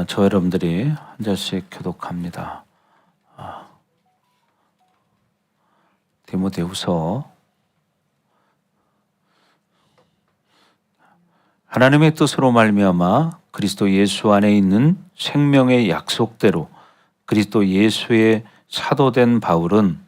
저 여러분들이 한 절씩 교독합니다. 디모데후서. 하나님의 뜻으로 말미암아 그리스도 예수 안에 있는 생명의 약속대로 그리스도 예수의 사도된 바울은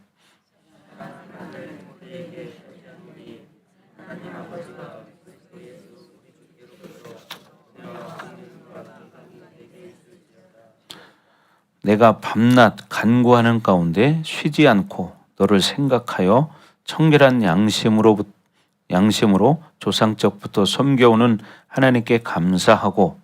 내가 밤낮 간구하는 가운데 쉬지 않고 너를 생각하여 청결한 양심으로 조상적부터 섬겨오는 하나님께 감사하고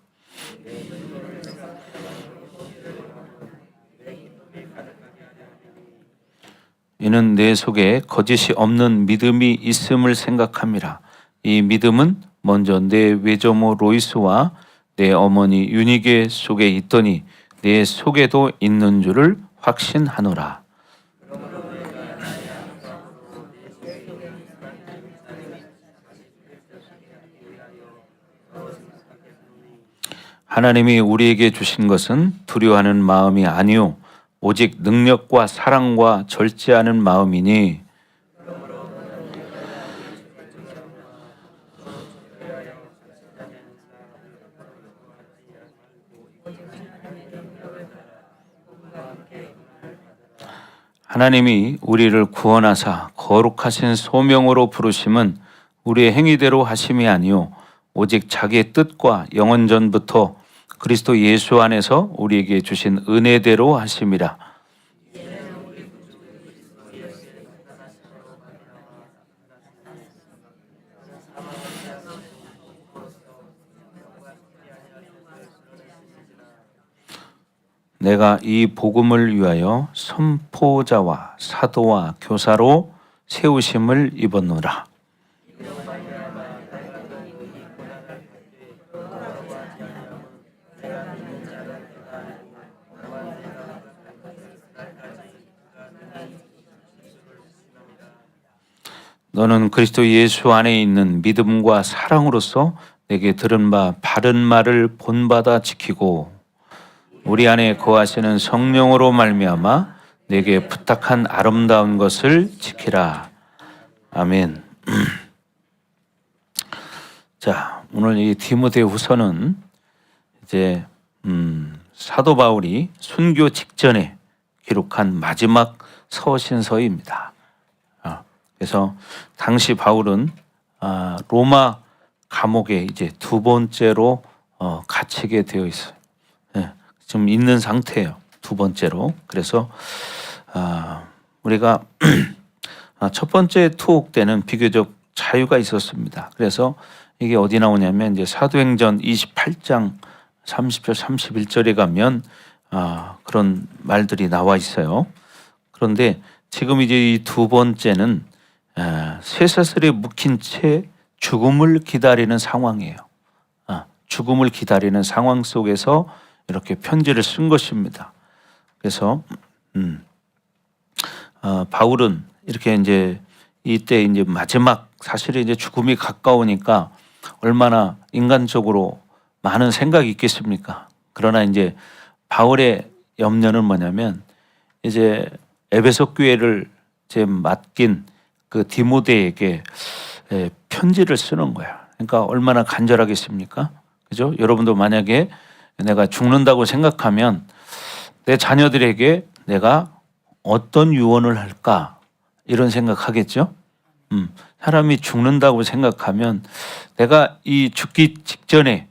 이는 내 속에 거짓이 없는 믿음이 있음을 생각함이라. 이 믿음은 먼저 내 외조모 로이스와 내 어머니 유니게 속에 있더니 내 속에도 있는 줄을 확신하노라. 하나님이 우리에게 주신 것은 두려워하는 마음이 아니요 오직 능력과 사랑과 절제하는 마음이니 하나님이 우리를 구원하사 거룩하신 소명으로 부르심은 우리의 행위대로 하심이 아니요 오직 자기의 뜻과 영원전부터 그리스도 예수 안에서 우리에게 주신 은혜대로 하심이라. 내가 이 복음을 위하여 선포자와 사도와 교사로 세우심을 입었노라. 너는 그리스도 예수 안에 있는 믿음과 사랑으로서 내게 들은 바 바른 말을 본받아 지키고 우리 안에 거하시는 성령으로 말미암아 내게 부탁한 아름다운 것을 지키라. 아멘. 자, 오늘 이 디모데후서는 이제 사도 바울이 순교 직전에 기록한 마지막 서신서입니다. 그래서 당시 바울은 로마 감옥에 이제 두 번째로 갇히게 되어 있어요. 지금 있는 상태예요. 두 번째로. 그래서 우리가 첫 번째 투옥 때는 비교적 자유가 있었습니다. 그래서 이게 어디 나오냐면 이제 사도행전 28장 30절 31절에 가면 그런 말들이 나와 있어요. 그런데 지금 이제 이 두 번째는 쇠사슬에 묵힌 채 죽음을 기다리는 상황이에요. 죽음을 기다리는 상황 속에서 이렇게 편지를 쓴 것입니다. 그래서 바울은 이렇게 이제 이때 이제 마지막 사실은 이제 죽음이 가까우니까 얼마나 인간적으로 많은 생각이 있겠습니까? 그러나 이제 바울의 염려는 뭐냐면 이제 에베소 교회를 이제 맡긴 그 디모데에게 편지를 쓰는 거야. 그러니까 얼마나 간절하겠습니까? 그죠? 여러분도 만약에 내가 죽는다고 생각하면 내 자녀들에게 내가 어떤 유언을 할까 이런 생각하겠죠. 사람이 죽는다고 생각하면 내가 이 죽기 직전에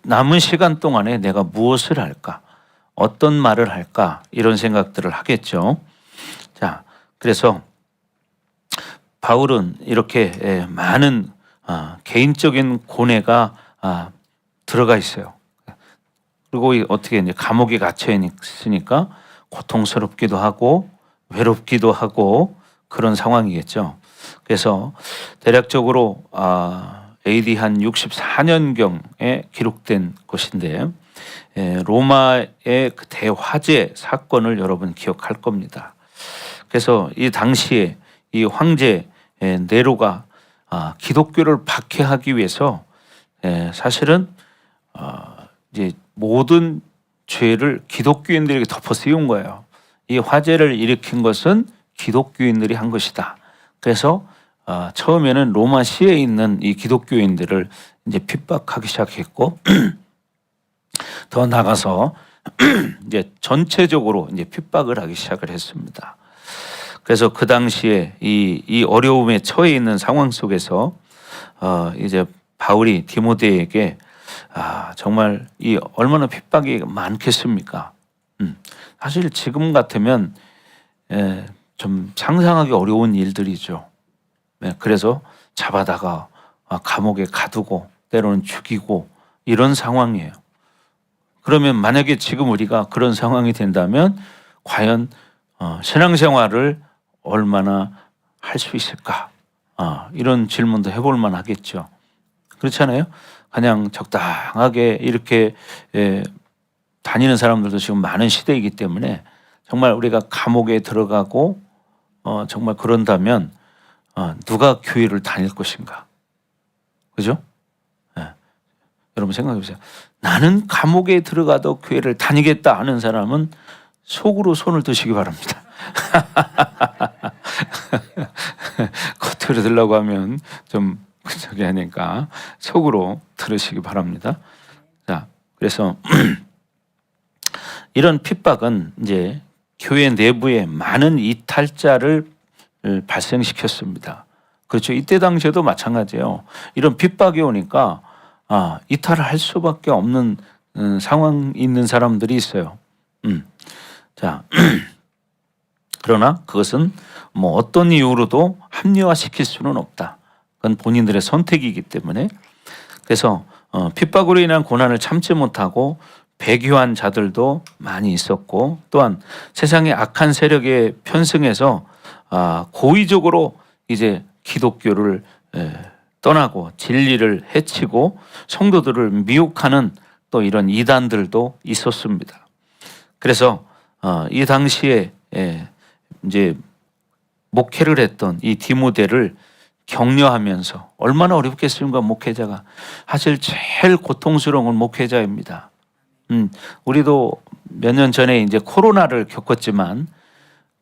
남은 시간 동안에 내가 무엇을 할까, 어떤 말을 할까 이런 생각들을 하겠죠. 자, 그래서 바울은 이렇게 많은 개인적인 고뇌가 들어가 있어요. 그리고 어떻게 이제 감옥에 갇혀 있으니까 고통스럽기도 하고 외롭기도 하고 그런 상황이겠죠. 그래서 대략적으로 AD 한 64년경에 기록된 것인데 로마의 그 대화재 사건을 여러분 기억할 겁니다. 그래서 이 당시에 이 황제 네로가 기독교를 박해하기 위해서 사실은 이제 모든 죄를 기독교인들에게 덮어 씌운 거예요. 이 화재를 일으킨 것은 기독교인들이 한 것이다. 그래서 처음에는 로마시에 있는 이 기독교인들을 이제 핍박하기 시작했고 더 나가서 이제 전체적으로 이제 핍박을 하기 시작을 했습니다. 그래서 그 당시에 이 어려움에 처해 있는 상황 속에서 이제 바울이 디모데에게 정말 이 얼마나 핍박이 많겠습니까? 사실 지금 같으면 좀 상상하기 어려운 일들이죠. 그래서 잡아다가 감옥에 가두고 때로는 죽이고 이런 상황이에요. 그러면 만약에 지금 우리가 그런 상황이 된다면 과연 신앙생활을 얼마나 할 수 있을까? 이런 질문도 해볼 만하겠죠. 그렇잖아요. 그냥 적당하게 이렇게 다니는 사람들도 지금 많은 시대이기 때문에 정말 우리가 감옥에 들어가고 정말 그런다면 누가 교회를 다닐 것인가? 그죠? 여러분 생각해 보세요. 나는 감옥에 들어가도 교회를 다니겠다 하는 사람은 속으로 손을 드시기 바랍니다. 겉으로 들라고 하면 좀 저기 하니까 속으로 들으시기 바랍니다. 자, 그래서 이런 핍박은 이제 교회 내부에 많은 이탈자를 발생시켰습니다. 그렇죠. 이때 당시에도 마찬가지예요. 이런 핍박이 오니까 이탈을 할 수밖에 없는 상황이 있는 사람들이 있어요. 자, 그러나 그것은 뭐 어떤 이유로도 합리화시킬 수는 없다. 그건 본인들의 선택이기 때문에. 그래서 핍박으로 인한 고난을 참지 못하고 배교한 자들도 많이 있었고, 또한 세상의 악한 세력에 편승해서 고의적으로 이제 기독교를 떠나고 진리를 해치고 성도들을 미혹하는 또 이런 이단들도 있었습니다. 그래서 이 당시에 이제 목회를 했던 이 디모데를 격려하면서, 얼마나 어렵겠습니까? 목회자가 사실 제일 고통스러운 건 목회자입니다. 우리도 몇 년 전에 이제 코로나를 겪었지만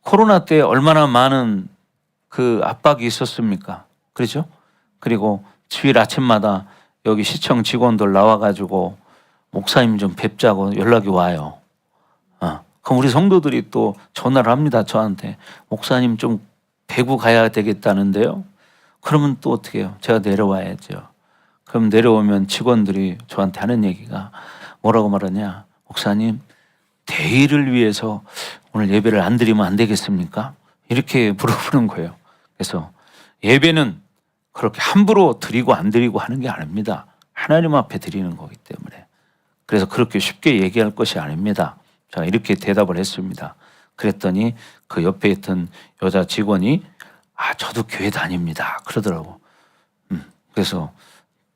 코로나 때 얼마나 많은 그 압박이 있었습니까? 그렇죠? 그리고 주일 아침마다 여기 시청 직원들 나와가지고 목사님 좀 뵙자고 연락이 와요. 그럼 우리 성도들이 또 전화를 합니다. 저한테 목사님 좀 뵈고 가야 되겠다는데요. 그러면 또 어떻게 해요? 제가 내려와야죠. 그럼 내려오면 직원들이 저한테 하는 얘기가 뭐라고 말하냐? 목사님, 대의를 위해서 오늘 예배를 안 드리면 안 되겠습니까? 이렇게 물어보는 거예요. 그래서 예배는 그렇게 함부로 드리고 안 드리고 하는 게 아닙니다. 하나님 앞에 드리는 거기 때문에. 그래서 그렇게 쉽게 얘기할 것이 아닙니다. 자, 이렇게 대답을 했습니다. 그랬더니 그 옆에 있던 여자 직원이 저도 교회 다닙니다. 그러더라고. 그래서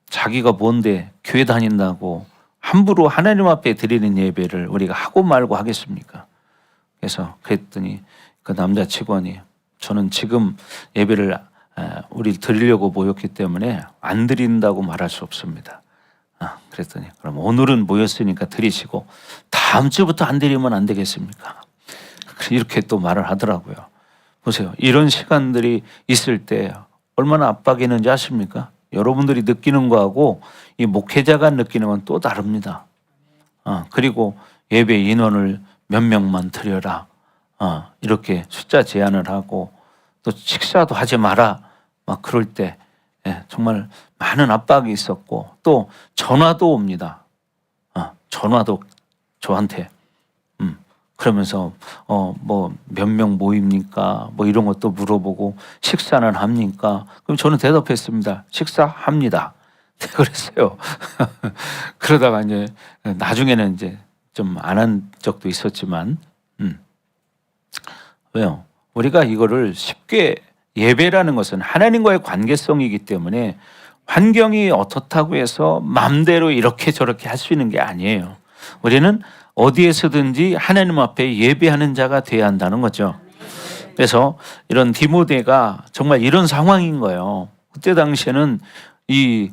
자기가 뭔데 교회 다닌다고 함부로 하나님 앞에 드리는 예배를 우리가 하고 말고 하겠습니까? 그래서 그랬더니 그 남자 직원이 저는 지금 예배를 우리 드리려고 모였기 때문에 안 드린다고 말할 수 없습니다. 그랬더니 그럼 오늘은 모였으니까 드리시고 다음 주부터 안 드리면 안 되겠습니까? 이렇게 또 말을 하더라고요. 보세요. 이런 시간들이 있을 때 얼마나 압박이 있는지 아십니까? 여러분들이 느끼는 거하고 이 목회자가 느끼는 건 또 다릅니다. 그리고 예배 인원을 몇 명만 드려라. 이렇게 숫자 제한을 하고 또 식사도 하지 마라. 막 그럴 때 정말 많은 압박이 있었고 또 전화도 옵니다. 전화도 저한테 그러면서 뭐 몇 명 모입니까? 뭐 이런 것도 물어보고 식사는 합니까? 그럼 저는 대답했습니다. 식사합니다. 그랬어요. 그러다가 이제 나중에는 이제 좀 안 한 적도 있었지만 왜요? 우리가 이거를 쉽게 예배라는 것은 하나님과의 관계성이기 때문에 환경이 어떻다고 해서 마음대로 이렇게 저렇게 할 수 있는 게 아니에요. 우리는 어디에서든지 하나님 앞에 예배하는 자가 돼야 한다는 거죠. 그래서 이런 디모데가 정말 이런 상황인 거예요. 그때 당시에는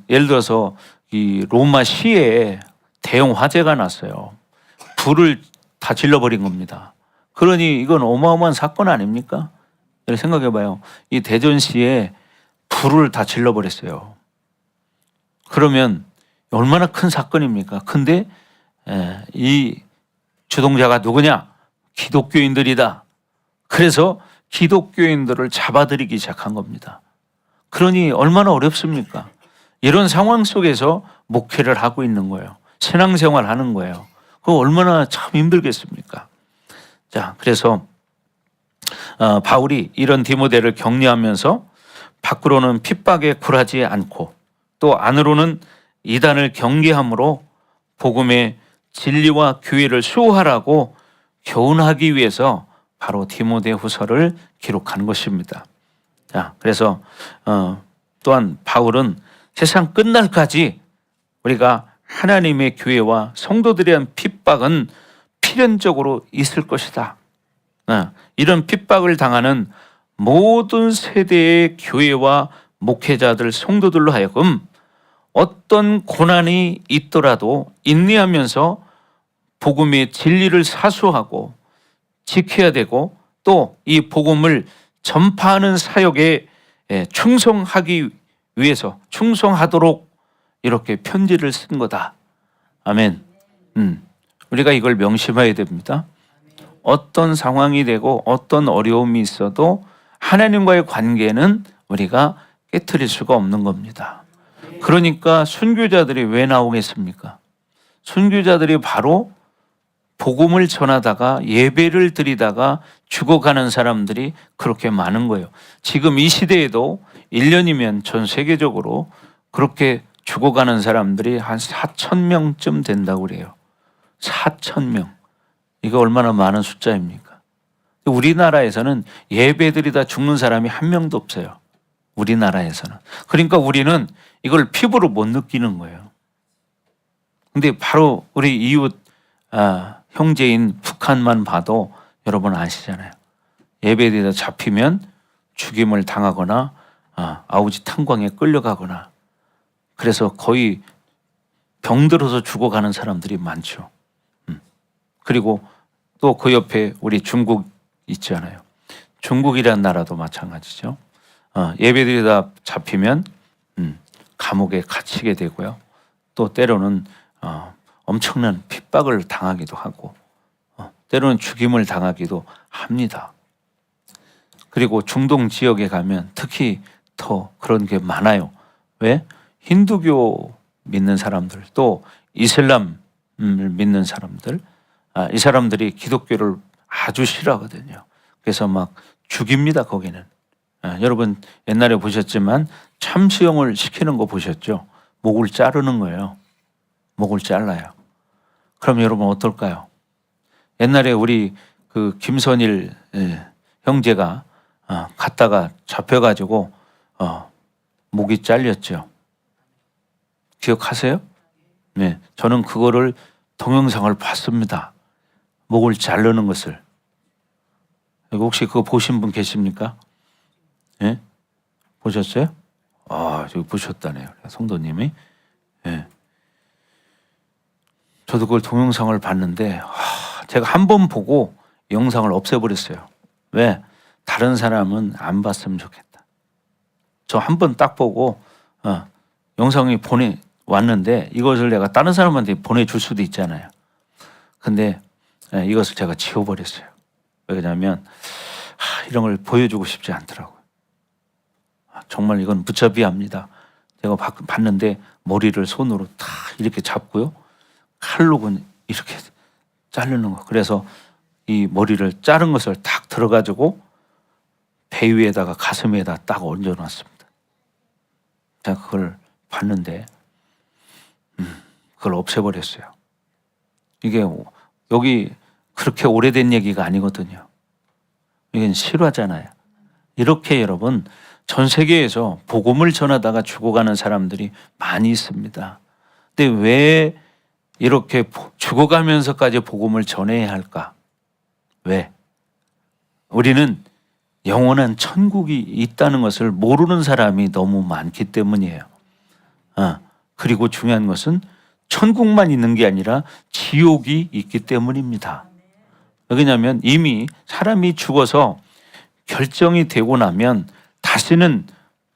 예를 들어서 이 로마 시에 대형 화재가 났어요. 불을 다 질러버린 겁니다. 그러니 이건 어마어마한 사건 아닙니까? 생각해 봐요. 이 대전시에 불을 다 질러버렸어요. 그러면 얼마나 큰 사건입니까? 근데 이 주동자가 누구냐? 기독교인들이다. 그래서 기독교인들을 잡아들이기 시작한 겁니다. 그러니 얼마나 어렵습니까? 이런 상황 속에서 목회를 하고 있는 거예요. 신앙생활 하는 거예요. 그거 얼마나 참 힘들겠습니까? 자, 그래서 바울이 이런 디모데를 격려하면서 밖으로는 핍박에 굴하지 않고 또 안으로는 이단을 경계함으로 복음의 진리와 교회를 수호하라고 교훈하기 위해서 바로 디모데 후서를 기록한 것입니다. 자, 그래서 또한 바울은 세상 끝날까지 우리가 하나님의 교회와 성도들에 대한 핍박은 필연적으로 있을 것이다. 이런 핍박을 당하는 모든 세대의 교회와 목회자들, 성도들로 하여금 어떤 고난이 있더라도 인내하면서 복음의 진리를 사수하고 지켜야 되고 또 이 복음을 전파하는 사역에 충성하기 위해서 충성하도록 이렇게 편지를 쓴 거다. 아멘. 우리가 이걸 명심해야 됩니다. 어떤 상황이 되고 어떤 어려움이 있어도 하나님과의 관계는 우리가 깨트릴 수가 없는 겁니다. 그러니까 순교자들이 왜 나오겠습니까? 순교자들이 바로 복음을 전하다가 예배를 드리다가 죽어가는 사람들이 그렇게 많은 거예요. 지금 이 시대에도 1년이면 전 세계적으로 그렇게 죽어가는 사람들이 한 4,000명쯤 된다고 그래요. 4,000명. 이거 얼마나 많은 숫자입니까? 우리나라에서는 예배드리다 죽는 사람이 한 명도 없어요. 우리나라에서는. 그러니까 우리는 이걸 피부로 못 느끼는 거예요. 근데 바로 우리 이웃 형제인 북한만 봐도 여러분 아시잖아요. 예배드리다 잡히면 죽임을 당하거나 아우지 탄광에 끌려가거나 그래서 거의 병들어서 죽어가는 사람들이 많죠. 그리고 또 그 옆에 우리 중국 있잖아요. 중국이라는 나라도 마찬가지죠. 예배드리다 잡히면 감옥에 갇히게 되고요. 또 때로는 엄청난 핍박을 당하기도 하고 때로는 죽임을 당하기도 합니다. 그리고 중동 지역에 가면 특히 더 그런 게 많아요. 왜? 힌두교 믿는 사람들 또 이슬람을 믿는 사람들 이 사람들이 기독교를 아주 싫어하거든요. 그래서 막 죽입니다. 거기는. 여러분 옛날에 보셨지만 참수형을 시키는 거 보셨죠? 목을 자르는 거예요. 목을 잘라요. 그럼 여러분 어떨까요? 옛날에 우리 그 김선일 형제가 갔다가 잡혀가지고 목이 잘렸죠. 기억하세요? 네, 저는 그거를 동영상을 봤습니다. 목을 자르는 것을. 혹시 그거 보신 분 계십니까? 네? 보셨어요? 저기 보셨다네요. 성도님이. 네. 저도 그걸 동영상을 봤는데 제가 한 번 보고 영상을 없애버렸어요. 왜? 다른 사람은 안 봤으면 좋겠다. 저 한 번 딱 보고 영상이 왔는데 이것을 내가 다른 사람한테 보내줄 수도 있잖아요. 근데 이것을 제가 지워버렸어요. 왜냐하면 이런 걸 보여주고 싶지 않더라고요. 정말 이건 무자비합니다. 제가 봤는데 머리를 손으로 다 이렇게 잡고요. 칼로 이렇게 자르는 거. 그래서 이 머리를 자른 것을 딱 들어가지고 배 위에다가 가슴에다 딱 얹어놨습니다. 제가 그걸 봤는데 그걸 없애버렸어요. 이게 여기 그렇게 오래된 얘기가 아니거든요. 이건 실화잖아요. 이렇게 여러분 전 세계에서 복음을 전하다가 죽어가는 사람들이 많이 있습니다. 근데 왜 이렇게 죽어가면서까지 복음을 전해야 할까? 왜? 우리는 영원한 천국이 있다는 것을 모르는 사람이 너무 많기 때문이에요. 그리고 중요한 것은 천국만 있는 게 아니라 지옥이 있기 때문입니다. 왜냐하면 이미 사람이 죽어서 결정이 되고 나면 다시는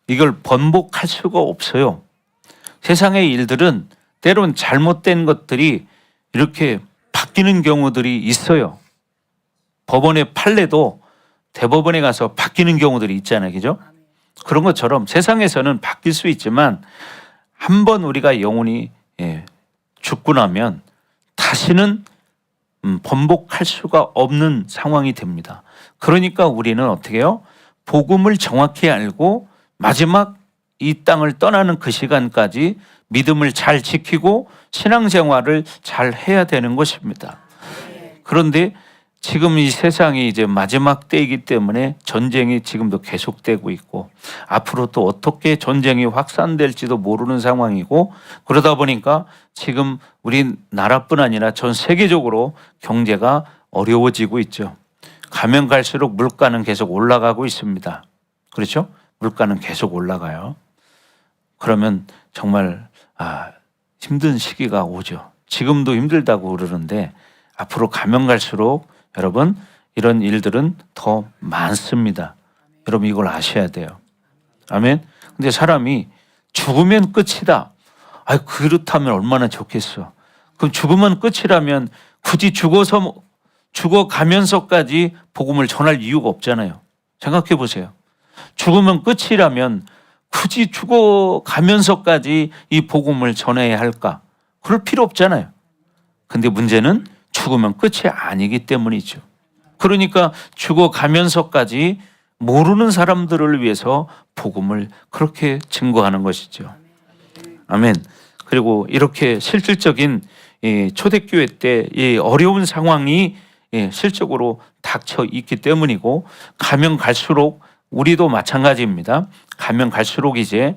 이걸 번복할 수가 없어요. 세상의 일들은 때론 잘못된 것들이 이렇게 바뀌는 경우들이 있어요. 법원의 판례도 대법원에 가서 바뀌는 경우들이 있잖아요. 그죠? 그런 것처럼 세상에서는 바뀔 수 있지만 한번 우리가 영혼이 죽고 나면 다시는 번복할 수가 없는 상황이 됩니다. 그러니까 우리는 어떻게 해요? 복음을 정확히 알고 마지막 이 땅을 떠나는 그 시간까지 믿음을 잘 지키고 신앙생활을 잘 해야 되는 것입니다. 그런데 지금 이 세상이 이제 마지막 때이기 때문에 전쟁이 지금도 계속되고 있고 앞으로 또 어떻게 전쟁이 확산될지도 모르는 상황이고 그러다 보니까 지금 우리나라뿐 아니라 전 세계적으로 경제가 어려워지고 있죠. 가면 갈수록 물가는 계속 올라가고 있습니다. 그렇죠? 물가는 계속 올라가요. 그러면 정말 힘든 시기가 오죠. 지금도 힘들다고 그러는데 앞으로 가면 갈수록 여러분 이런 일들은 더 많습니다. 여러분 이걸 아셔야 돼요. 아멘. 근데 사람이 죽으면 끝이다. 그렇다면 얼마나 좋겠어. 그럼 죽으면 끝이라면 굳이 죽어가면서까지 복음을 전할 이유가 없잖아요. 생각해 보세요. 죽으면 끝이라면 굳이 죽어가면서까지 이 복음을 전해야 할까? 그럴 필요 없잖아요. 근데 문제는 죽으면 끝이 아니기 때문이죠. 그러니까 죽어가면서까지 모르는 사람들을 위해서 복음을 그렇게 증거하는 것이죠. 아멘. 그리고 이렇게 실질적인 초대교회 때 이 어려운 상황이 실적으로 닥쳐 있기 때문이고 가면 갈수록 우리도 마찬가지입니다. 가면 갈수록 이제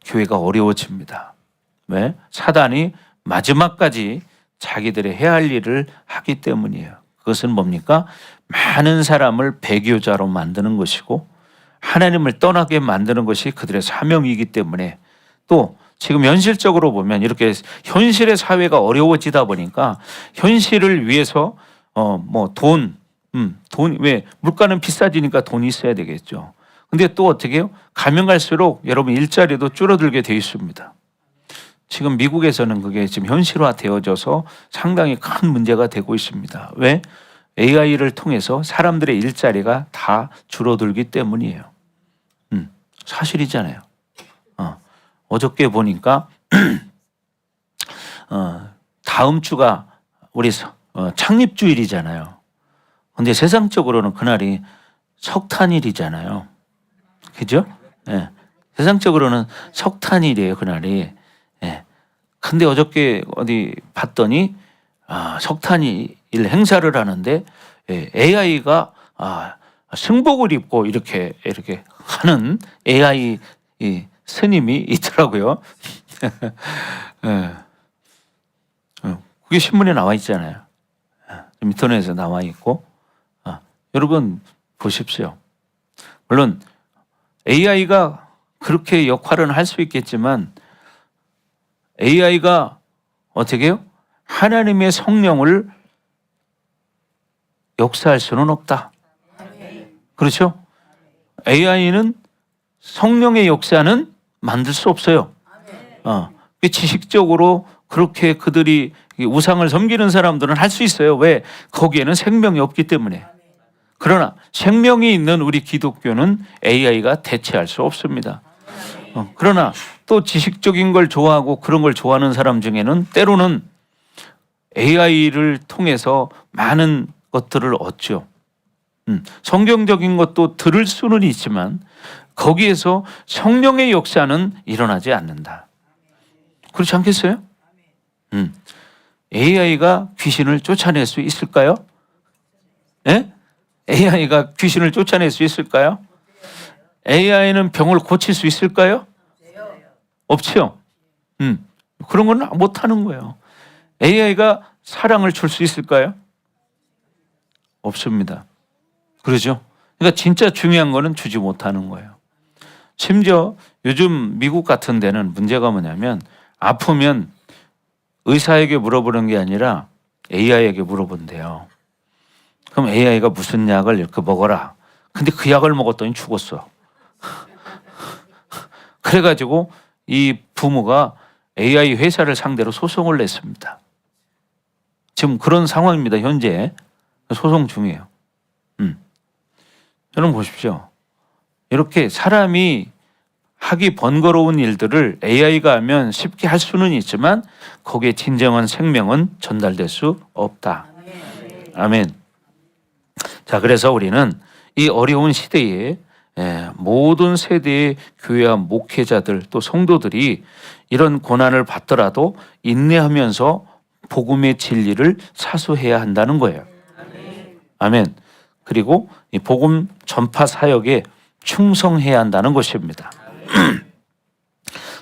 교회가 어려워집니다. 왜? 사단이 마지막까지 자기들의 해야 할 일을 하기 때문이에요. 그것은 뭡니까? 많은 사람을 배교자로 만드는 것이고 하나님을 떠나게 만드는 것이 그들의 사명이기 때문에 또 지금 현실적으로 보면 이렇게 현실의 사회가 어려워지다 보니까 현실을 위해서 돈 왜 물가는 비싸지니까 돈이 있어야 되겠죠. 근데 또 어떻게 해요? 가면 갈수록 여러분 일자리도 줄어들게 돼 있습니다. 지금 미국에서는 그게 지금 현실화 되어져서 상당히 큰 문제가 되고 있습니다. 왜? AI를 통해서 사람들의 일자리가 다 줄어들기 때문이에요. 사실이잖아요. 어저께 보니까 다음 주가 우리 창립주일이잖아요. 근데 세상적으로는 그날이 석탄일이잖아요. 그죠? 네. 세상적으로는 석탄일이에요, 그날이. 네. 근데 어저께 어디 봤더니 석탄일 행사를 하는데 AI가 승복을 입고 이렇게 하는 AI 스님이 있더라고요. 네. 그게 신문에 나와 있잖아요. 인터넷에 나와 있고. 여러분 보십시오. 물론 AI가 그렇게 역할은 할 수 있겠지만 AI가 어떻게 해요? 하나님의 성령을 역사할 수는 없다. 그렇죠? AI는 성령의 역사는 만들 수 없어요. 지식적으로 그렇게 그들이 우상을 섬기는 사람들은 할 수 있어요. 왜? 거기에는 생명이 없기 때문에. 그러나 생명이 있는 우리 기독교는 AI가 대체할 수 없습니다. 그러나 또 지식적인 걸 좋아하고 그런 걸 좋아하는 사람 중에는 때로는 AI를 통해서 많은 것들을 얻죠. 성경적인 것도 들을 수는 있지만 거기에서 성령의 역사는 일어나지 않는다. 그렇지 않겠어요? AI가 귀신을 쫓아낼 수 있을까요? 네? AI가 귀신을 쫓아낼 수 있을까요? AI는 병을 고칠 수 있을까요? 없죠. 그런 건 못하는 거예요. AI가 사랑을 줄 수 있을까요? 없습니다. 그러죠? 그러니까 진짜 중요한 거는 주지 못하는 거예요. 심지어 요즘 미국 같은 데는 문제가 뭐냐면 아프면 의사에게 물어보는 게 아니라 AI에게 물어본대요. 그럼 AI가 무슨 약을 이렇게 먹어라. 근데 그 약을 먹었더니 죽었어. 그래가지고 이 부모가 AI 회사를 상대로 소송을 냈습니다. 지금 그런 상황입니다. 현재 소송 중이에요. 여러분 보십시오. 이렇게 사람이 하기 번거로운 일들을 AI가 하면 쉽게 할 수는 있지만 거기에 진정한 생명은 전달될 수 없다. 아멘. 자, 그래서 우리는 이 어려운 시대에 모든 세대의 교회와 목회자들 또 성도들이 이런 고난을 받더라도 인내하면서 복음의 진리를 사수해야 한다는 거예요. 아멘. 그리고 이 복음 전파 사역에 충성해야 한다는 것입니다.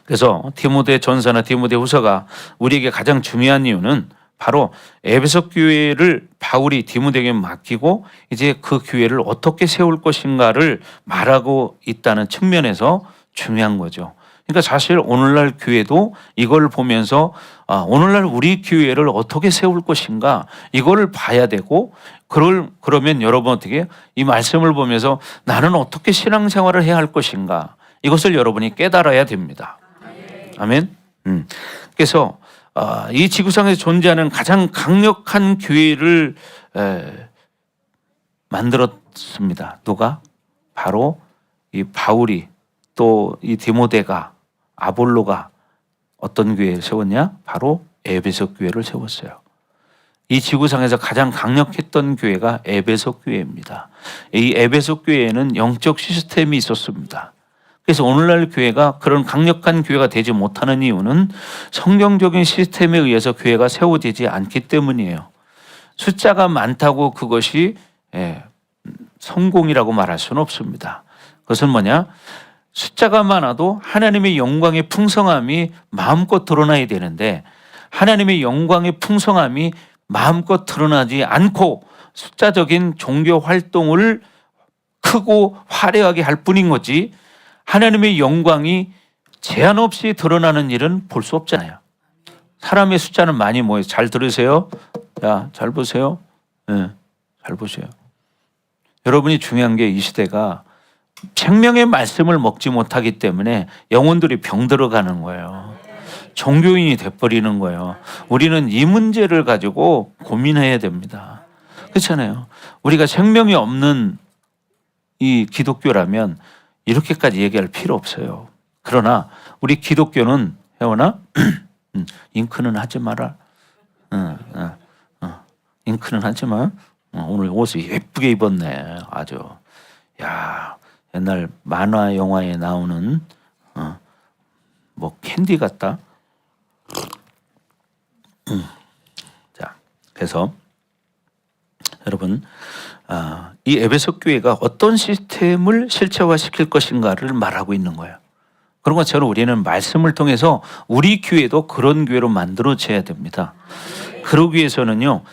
그래서 디모데 전서나 디모데 후서가 우리에게 가장 중요한 이유는 바로 에베소 교회를 바울이 디모데에게 맡기고 이제 그 교회를 어떻게 세울 것인가를 말하고 있다는 측면에서 중요한 거죠. 그러니까 사실 오늘날 교회도 이걸 보면서 오늘날 우리 교회를 어떻게 세울 것인가 이거를 봐야 되고 그러면 여러분 어떻게 이 말씀을 보면서 나는 어떻게 신앙생활을 해야 할 것인가 이것을 여러분이 깨달아야 됩니다. 아멘. 그래서 이 지구상에서 존재하는 가장 강력한 교회를 만들었습니다. 누가? 바로 이 바울이 또 이 디모데가 아볼로가 어떤 교회를 세웠냐? 바로 에베소 교회를 세웠어요. 이 지구상에서 가장 강력했던 교회가 에베소 교회입니다. 이 에베소 교회에는 영적 시스템이 있었습니다. 그래서 오늘날 교회가 그런 강력한 교회가 되지 못하는 이유는 성경적인 시스템에 의해서 교회가 세워지지 않기 때문이에요. 숫자가 많다고 그것이 성공이라고 말할 수는 없습니다. 그것은 뭐냐? 숫자가 많아도 하나님의 영광의 풍성함이 마음껏 드러나야 되는데 하나님의 영광의 풍성함이 마음껏 드러나지 않고 숫자적인 종교 활동을 크고 화려하게 할 뿐인 거지 하나님의 영광이 제한 없이 드러나는 일은 볼 수 없잖아요. 사람의 숫자는 많이 모여요. 잘 들으세요. 야, 잘 보세요. 네, 잘 보세요. 여러분이 중요한 게 이 시대가 생명의 말씀을 먹지 못하기 때문에 영혼들이 병들어가는 거예요. 종교인이 돼버리는 거예요. 우리는 이 문제를 가지고 고민해야 됩니다. 그렇잖아요. 우리가 생명이 없는 이 기독교라면 이렇게까지 얘기할 필요 없어요. 그러나 우리 기독교는 혜원아 잉크는 하지 마라. 잉크는 하지 마. 오늘 옷을 예쁘게 입었네. 아주. 야, 옛날 만화 영화에 나오는 뭐 캔디 같다. 자, 그래서 여러분 이 에베소 교회가 어떤 시스템을 실체화시킬 것인가를 말하고 있는 거예요. 그런 것처럼 우리는 말씀을 통해서 우리 교회도 그런 교회로 만들어져야 됩니다. 그러기 위해서는요,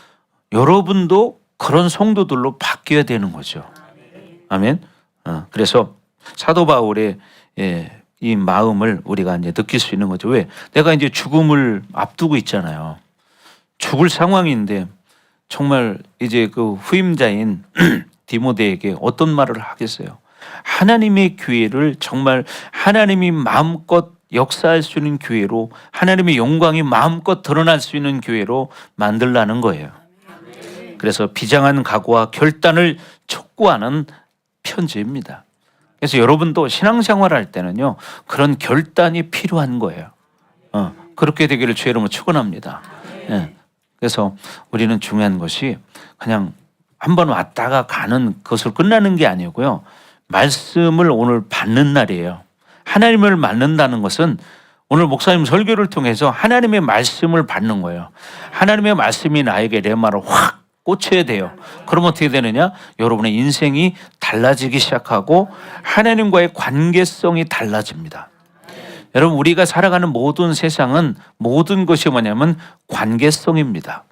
여러분도 그런 성도들로 바뀌어야 되는 거죠. 아멘. 그래서 사도 바울의 이 마음을 우리가 이제 느낄 수 있는 거죠. 왜? 내가 이제 죽음을 앞두고 있잖아요. 죽을 상황인데 정말 이제 그 후임자인 디모데에게 어떤 말을 하겠어요? 하나님의 교회를 정말 하나님이 마음껏 역사할 수 있는 교회로 하나님의 영광이 마음껏 드러날 수 있는 교회로 만들라는 거예요. 그래서 비장한 각오와 결단을 촉구하는 편지입니다. 그래서 여러분도 신앙생활 할 때는요 그런 결단이 필요한 거예요. 그렇게 되기를 주의 이름으로 축원합니다. 그래서 우리는 중요한 것이 그냥 한번 왔다가 가는 것으로 끝나는 게 아니고요. 말씀을 오늘 받는 날이에요. 하나님을 만난다는 것은 오늘 목사님 설교를 통해서 하나님의 말씀을 받는 거예요. 하나님의 말씀이 나에게 레마로 확 꽂혀야 돼요. 그러면 어떻게 되느냐? 여러분의 인생이 달라지기 시작하고 하나님과의 관계성이 달라집니다. 여러분 우리가 살아가는 모든 세상은 모든 것이 뭐냐면 관계성입니다.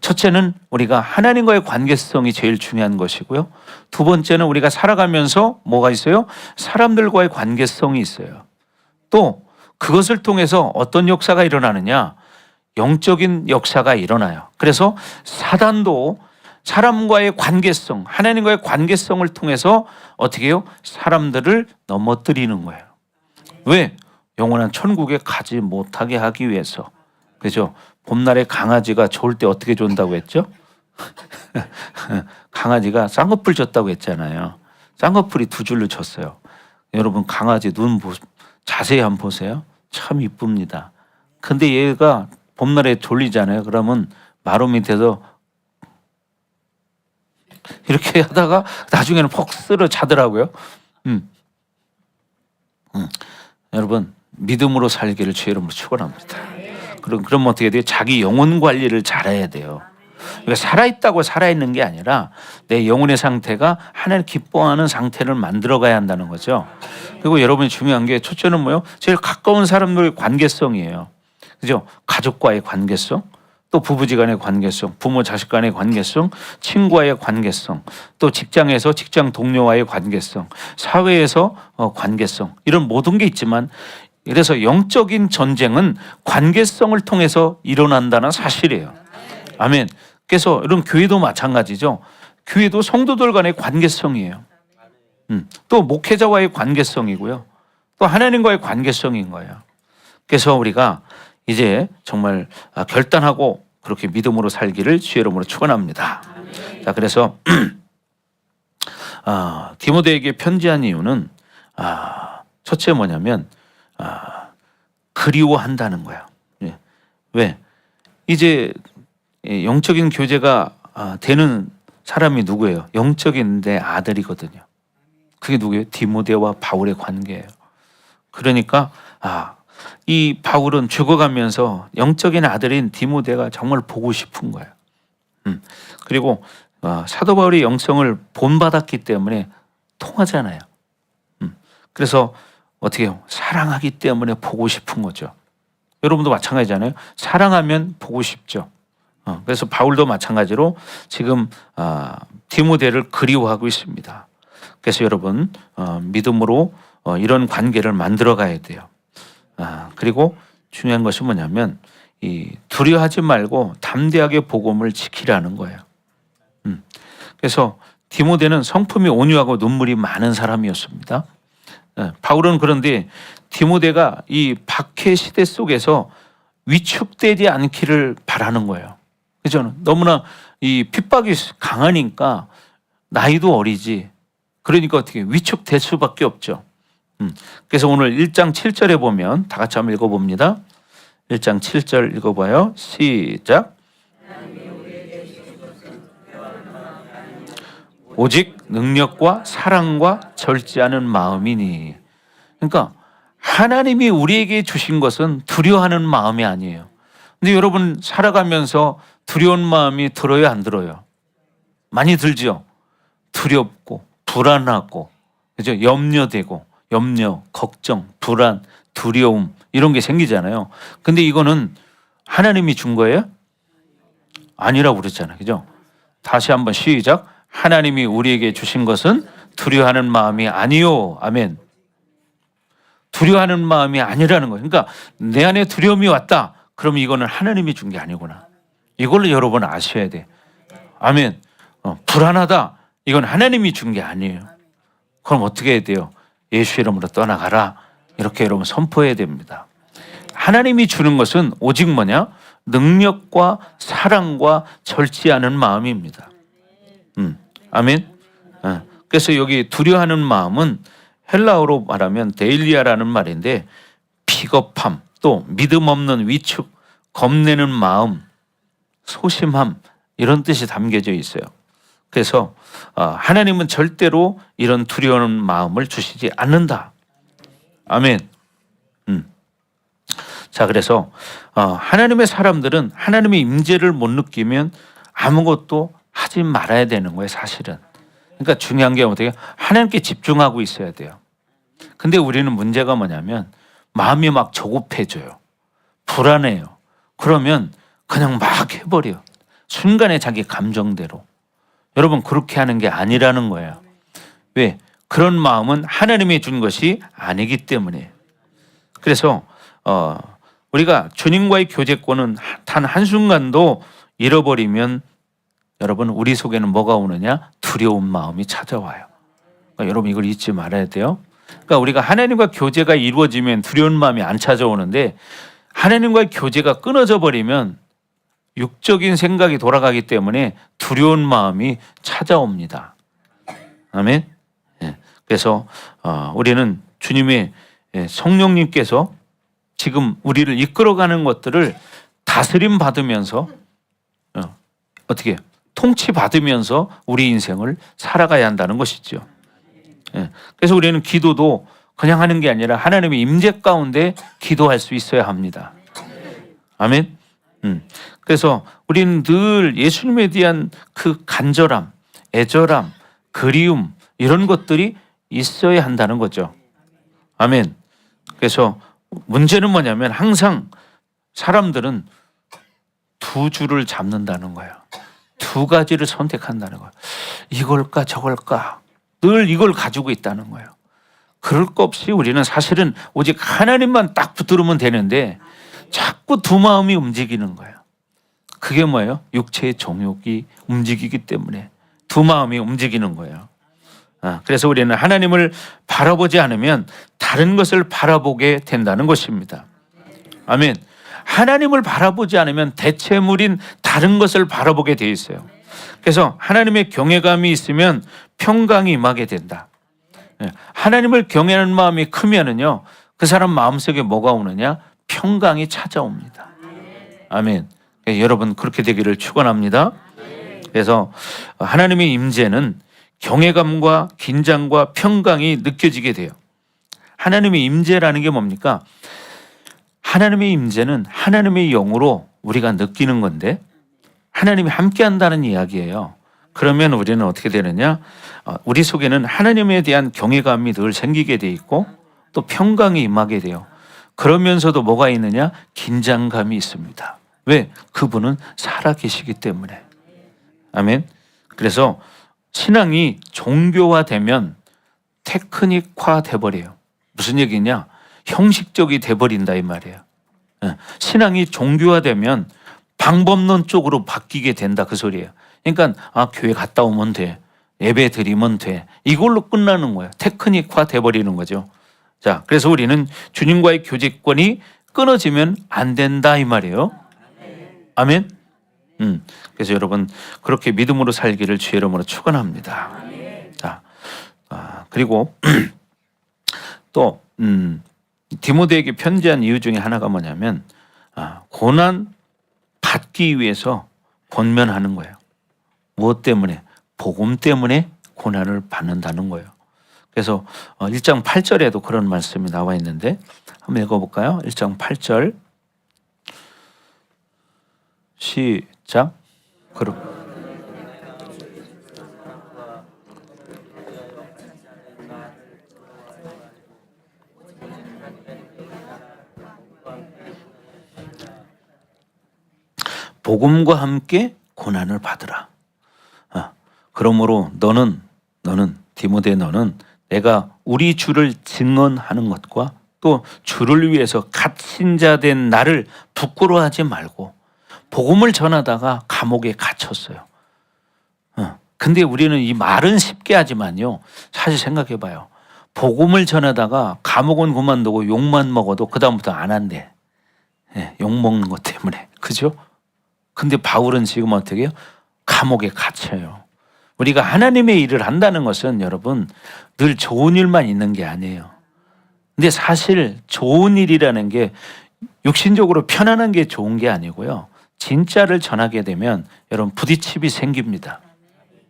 첫째는 우리가 하나님과의 관계성이 제일 중요한 것이고요. 두 번째는 우리가 살아가면서 뭐가 있어요? 사람들과의 관계성이 있어요. 또 그것을 통해서 어떤 역사가 일어나느냐? 영적인 역사가 일어나요. 그래서 사단도 사람과의 관계성, 하나님과의 관계성을 통해서 어떻게 해요? 사람들을 넘어뜨리는 거예요. 왜? 영원한 천국에 가지 못하게 하기 위해서. 그죠? 봄날에 강아지가 좋을 때 어떻게 존다고 했죠? 강아지가 쌍꺼풀 졌다고 했잖아요. 쌍꺼풀이 두 줄로 졌어요. 여러분 강아지 눈 자세히 한번 보세요. 참 이쁩니다. 근데 얘가 봄날에 졸리잖아요. 그러면 마루 밑에서 이렇게 하다가 나중에는 퍽 쓰러 자더라고요. 여러분 믿음으로 살기를 주의 이름으로 축원합니다. 그럼 어떻게 돼요? 자기 영혼 관리를 잘해야 돼요. 그러니까 살아있다고 살아있는 게 아니라 내 영혼의 상태가 하나님 기뻐하는 상태를 만들어가야 한다는 거죠. 그리고 여러분이 중요한 게 첫째는 뭐예요? 제일 가까운 사람들의 관계성이에요. 그죠? 가족과의 관계성, 또 부부지간의 관계성, 부모 자식 간의 관계성, 친구와의 관계성, 또 직장에서 직장 동료와의 관계성, 사회에서 관계성, 이런 모든 게 있지만, 그래서 영적인 전쟁은 관계성을 통해서 일어난다는 사실이에요. 아멘. 그래서 이런 교회도 마찬가지죠. 교회도 성도들 간의 관계성이에요. 또 목회자와의 관계성이고요. 또 하나님과의 관계성인 거예요. 그래서 우리가 이제 정말 결단하고 그렇게 믿음으로 살기를 주의 이름으로 축원합니다. 자, 그래서 디모데에게 편지한 이유는 첫째 뭐냐면 그리워한다는 거야. 왜? 이제 영적인 교제가 되는 사람이 누구예요? 영적인 내 아들이거든요. 그게 누구예요? 디모데와 바울의 관계예요. 그러니까 이 바울은 죽어가면서 영적인 아들인 디모데가 정말 보고 싶은 거예요. 그리고 사도 바울의 영성을 본받았기 때문에 통하잖아요. 그래서 어떻게 해요? 사랑하기 때문에 보고 싶은 거죠. 여러분도 마찬가지잖아요. 사랑하면 보고 싶죠. 그래서 바울도 마찬가지로 지금 디모데를 그리워하고 있습니다. 그래서 여러분 믿음으로 이런 관계를 만들어 가야 돼요. 그리고 중요한 것이 뭐냐면 이 두려워하지 말고 담대하게 복음을 지키라는 거예요. 그래서 디모데는 성품이 온유하고 눈물이 많은 사람이었습니다. 바울은 그런데 디모데가 이 박해 시대 속에서 위축되지 않기를 바라는 거예요. 그죠? 너무나 이 핍박이 강하니까 나이도 어리지. 그러니까 어떻게 위축될 수밖에 없죠. 그래서 오늘 1장 7절에 보면 다 같이 한번 읽어봅니다. 1장 7절 읽어봐요. 시작. 오직 능력과 사랑과 절제하는 마음이니. 그러니까 하나님이 우리에게 주신 것은 두려워하는 마음이 아니에요. 근데 여러분 살아가면서 두려운 마음이 들어요, 안 들어요? 많이 들죠. 두렵고 불안하고, 그죠? 염려되고, 염려, 걱정, 불안, 두려움 이런 게 생기잖아요. 근데 이거는 하나님이 준 거예요? 아니라고 그랬잖아요. 그죠? 다시 한번 시작. 하나님이 우리에게 주신 것은 두려워하는 마음이 아니요. 아멘. 두려워하는 마음이 아니라는 거예요. 그러니까 내 안에 두려움이 왔다. 그럼 이거는 하나님이 준 게 아니구나. 이걸로 여러분 아셔야 돼. 아멘. 불안하다. 이건 하나님이 준 게 아니에요. 그럼 어떻게 해야 돼요? 예수 이름으로 떠나가라. 이렇게 여러분 선포해야 됩니다. 하나님이 주는 것은 오직 뭐냐? 능력과 사랑과 절제하는 마음입니다. 아멘. 그래서 여기 두려워하는 마음은 헬라어로 말하면 데일리아라는 말인데 비겁함, 또 믿음 없는 위축, 겁내는 마음, 소심함 이런 뜻이 담겨져 있어요. 그래서 하나님은 절대로 이런 두려운 마음을 주시지 않는다. 아멘. 자, 그래서 하나님의 사람들은 하나님의 임재를 못 느끼면 아무것도 하지 말아야 되는 거예요, 사실은. 그러니까 중요한 게 어떻게 하나님께 집중하고 있어야 돼요. 근데 우리는 문제가 뭐냐면 마음이 막 조급해져요. 불안해요. 그러면 그냥 막 해버려. 순간에 자기 감정대로. 여러분 그렇게 하는 게 아니라는 거예요. 왜? 그런 마음은 하나님이 준 것이 아니기 때문에. 그래서 우리가 주님과의 교제권은 단 한순간도 잃어버리면 여러분 우리 속에는 뭐가 오느냐? 두려운 마음이 찾아와요. 그러니까 여러분 이걸 잊지 말아야 돼요. 그러니까 우리가 하나님과 교제가 이루어지면 두려운 마음이 안 찾아오는데 하나님과의 교제가 끊어져 버리면 육적인 생각이 돌아가기 때문에 두려운 마음이 찾아옵니다. 아멘. 그래서 우리는 주님의 성령님께서 지금 우리를 이끌어가는 것들을 다스림 받으면서 어떻게 통치 받으면서 우리 인생을 살아가야 한다는 것이죠. 그래서 우리는 기도도 그냥 하는 게 아니라 하나님의 임재 가운데 기도할 수 있어야 합니다. 아멘. 그래서 우리는 늘 예수님에 대한 그 간절함, 애절함, 그리움 이런 것들이 있어야 한다는 거죠. 아멘. 그래서 문제는 뭐냐면 항상 사람들은 두 줄을 잡는다는 거예요. 두 가지를 선택한다는 거예요. 이걸까 저걸까 늘 이걸 가지고 있다는 거예요. 그럴 것 없이 우리는 사실은 오직 하나님만 딱 붙들으면 되는데 자꾸 두 마음이 움직이는 거예요. 그게 뭐예요? 육체의 정욕이 움직이기 때문에 두 마음이 움직이는 거예요. 그래서 우리는 하나님을 바라보지 않으면 다른 것을 바라보게 된다는 것입니다. 아멘. 하나님을 바라보지 않으면 대체물인 다른 것을 바라보게 돼 있어요. 그래서 하나님의 경외감이 있으면 평강이 임하게 된다. 하나님을 경외하는 마음이 크면은요, 그 사람 마음속에 뭐가 오느냐? 평강이 찾아옵니다. 아멘. 여러분 그렇게 되기를 축원합니다. 그래서 하나님의 임재는 경외감과 긴장과 평강이 느껴지게 돼요. 하나님의 임재라는 게 뭡니까? 하나님의 임재는 하나님의 영으로 우리가 느끼는 건데 하나님이 함께 한다는 이야기예요. 그러면 우리는 어떻게 되느냐? 우리 속에는 하나님에 대한 경외감이 늘 생기게 돼 있고 또 평강이 임하게 돼요. 그러면서도 뭐가 있느냐? 긴장감이 있습니다. 왜? 그분은 살아계시기 때문에. 아멘. 그래서 신앙이 종교화되면 테크닉화 돼버려요. 무슨 얘기냐? 형식적이 돼버린다 이 말이에요. 신앙이 종교화되면 방법론 쪽으로 바뀌게 된다 그 소리예요. 그러니까 교회 갔다 오면 돼. 예배 드리면 돼. 이걸로 끝나는 거예요. 테크닉화 돼버리는 거죠. 자, 그래서 우리는 주님과의 교제권이 끊어지면 안 된다 이 말이에요. 아멘. 그래서 여러분 그렇게 믿음으로 살기를 주의 이름으로 축원합니다. 자, 그리고 또 디모데에게 편지한 이유 중에 하나가 뭐냐면 고난 받기 위해서 권면하는 거예요. 무엇 때문에? 복음 때문에 고난을 받는다는 거예요. 그래서 1장 8절에도 그런 말씀이 나와 있는데 한번 읽어볼까요? 1장 8절 시작. 그럼 복음과 함께 고난을 받으라. 그러므로 너는 디모데 너는 내가 우리 주를 증언하는 것과 또 주를 위해서 갇힌 자 된 나를 부끄러워하지 말고 복음을 전하다가 감옥에 갇혔어요. 근데 우리는 이 말은 쉽게 하지만요. 사실 생각해 봐요. 복음을 전하다가 감옥은 그만두고 욕만 먹어도 그다음부터 안 한대. 욕 먹는 것 때문에. 그죠? 근데 바울은 지금 어떻게 해요? 감옥에 갇혀요. 우리가 하나님의 일을 한다는 것은 여러분 늘 좋은 일만 있는 게 아니에요. 근데 사실 좋은 일이라는 게 육신적으로 편안한 게 좋은 게 아니고요. 진짜를 전하게 되면 여러분 부딪힘이 생깁니다.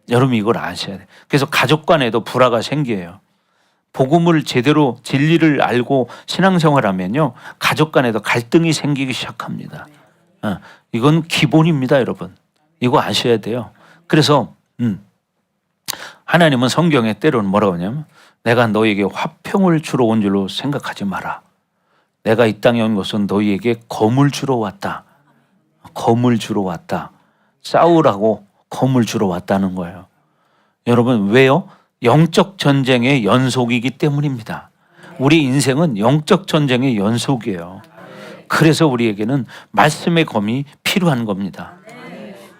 여러분 이걸 아셔야 돼요. 그래서 가족 간에도 불화가 생겨요. 복음을 제대로 진리를 알고 신앙생활하면요. 가족 간에도 갈등이 생기기 시작합니다. 이건 기본입니다, 여러분. 이거 아셔야 돼요. 그래서 하나님은 성경에 때로는 뭐라고 하냐면 내가 너희에게 화평을 주러 온 줄로 생각하지 마라. 내가 이 땅에 온 것은 너희에게 검을 주러 왔다. 검을 주러 왔다. 싸우라고 검을 주러 왔다는 거예요. 여러분 왜요? 영적 전쟁의 연속이기 때문입니다. 우리 인생은 영적 전쟁의 연속이에요. 그래서 우리에게는 말씀의 검이 필요한 겁니다.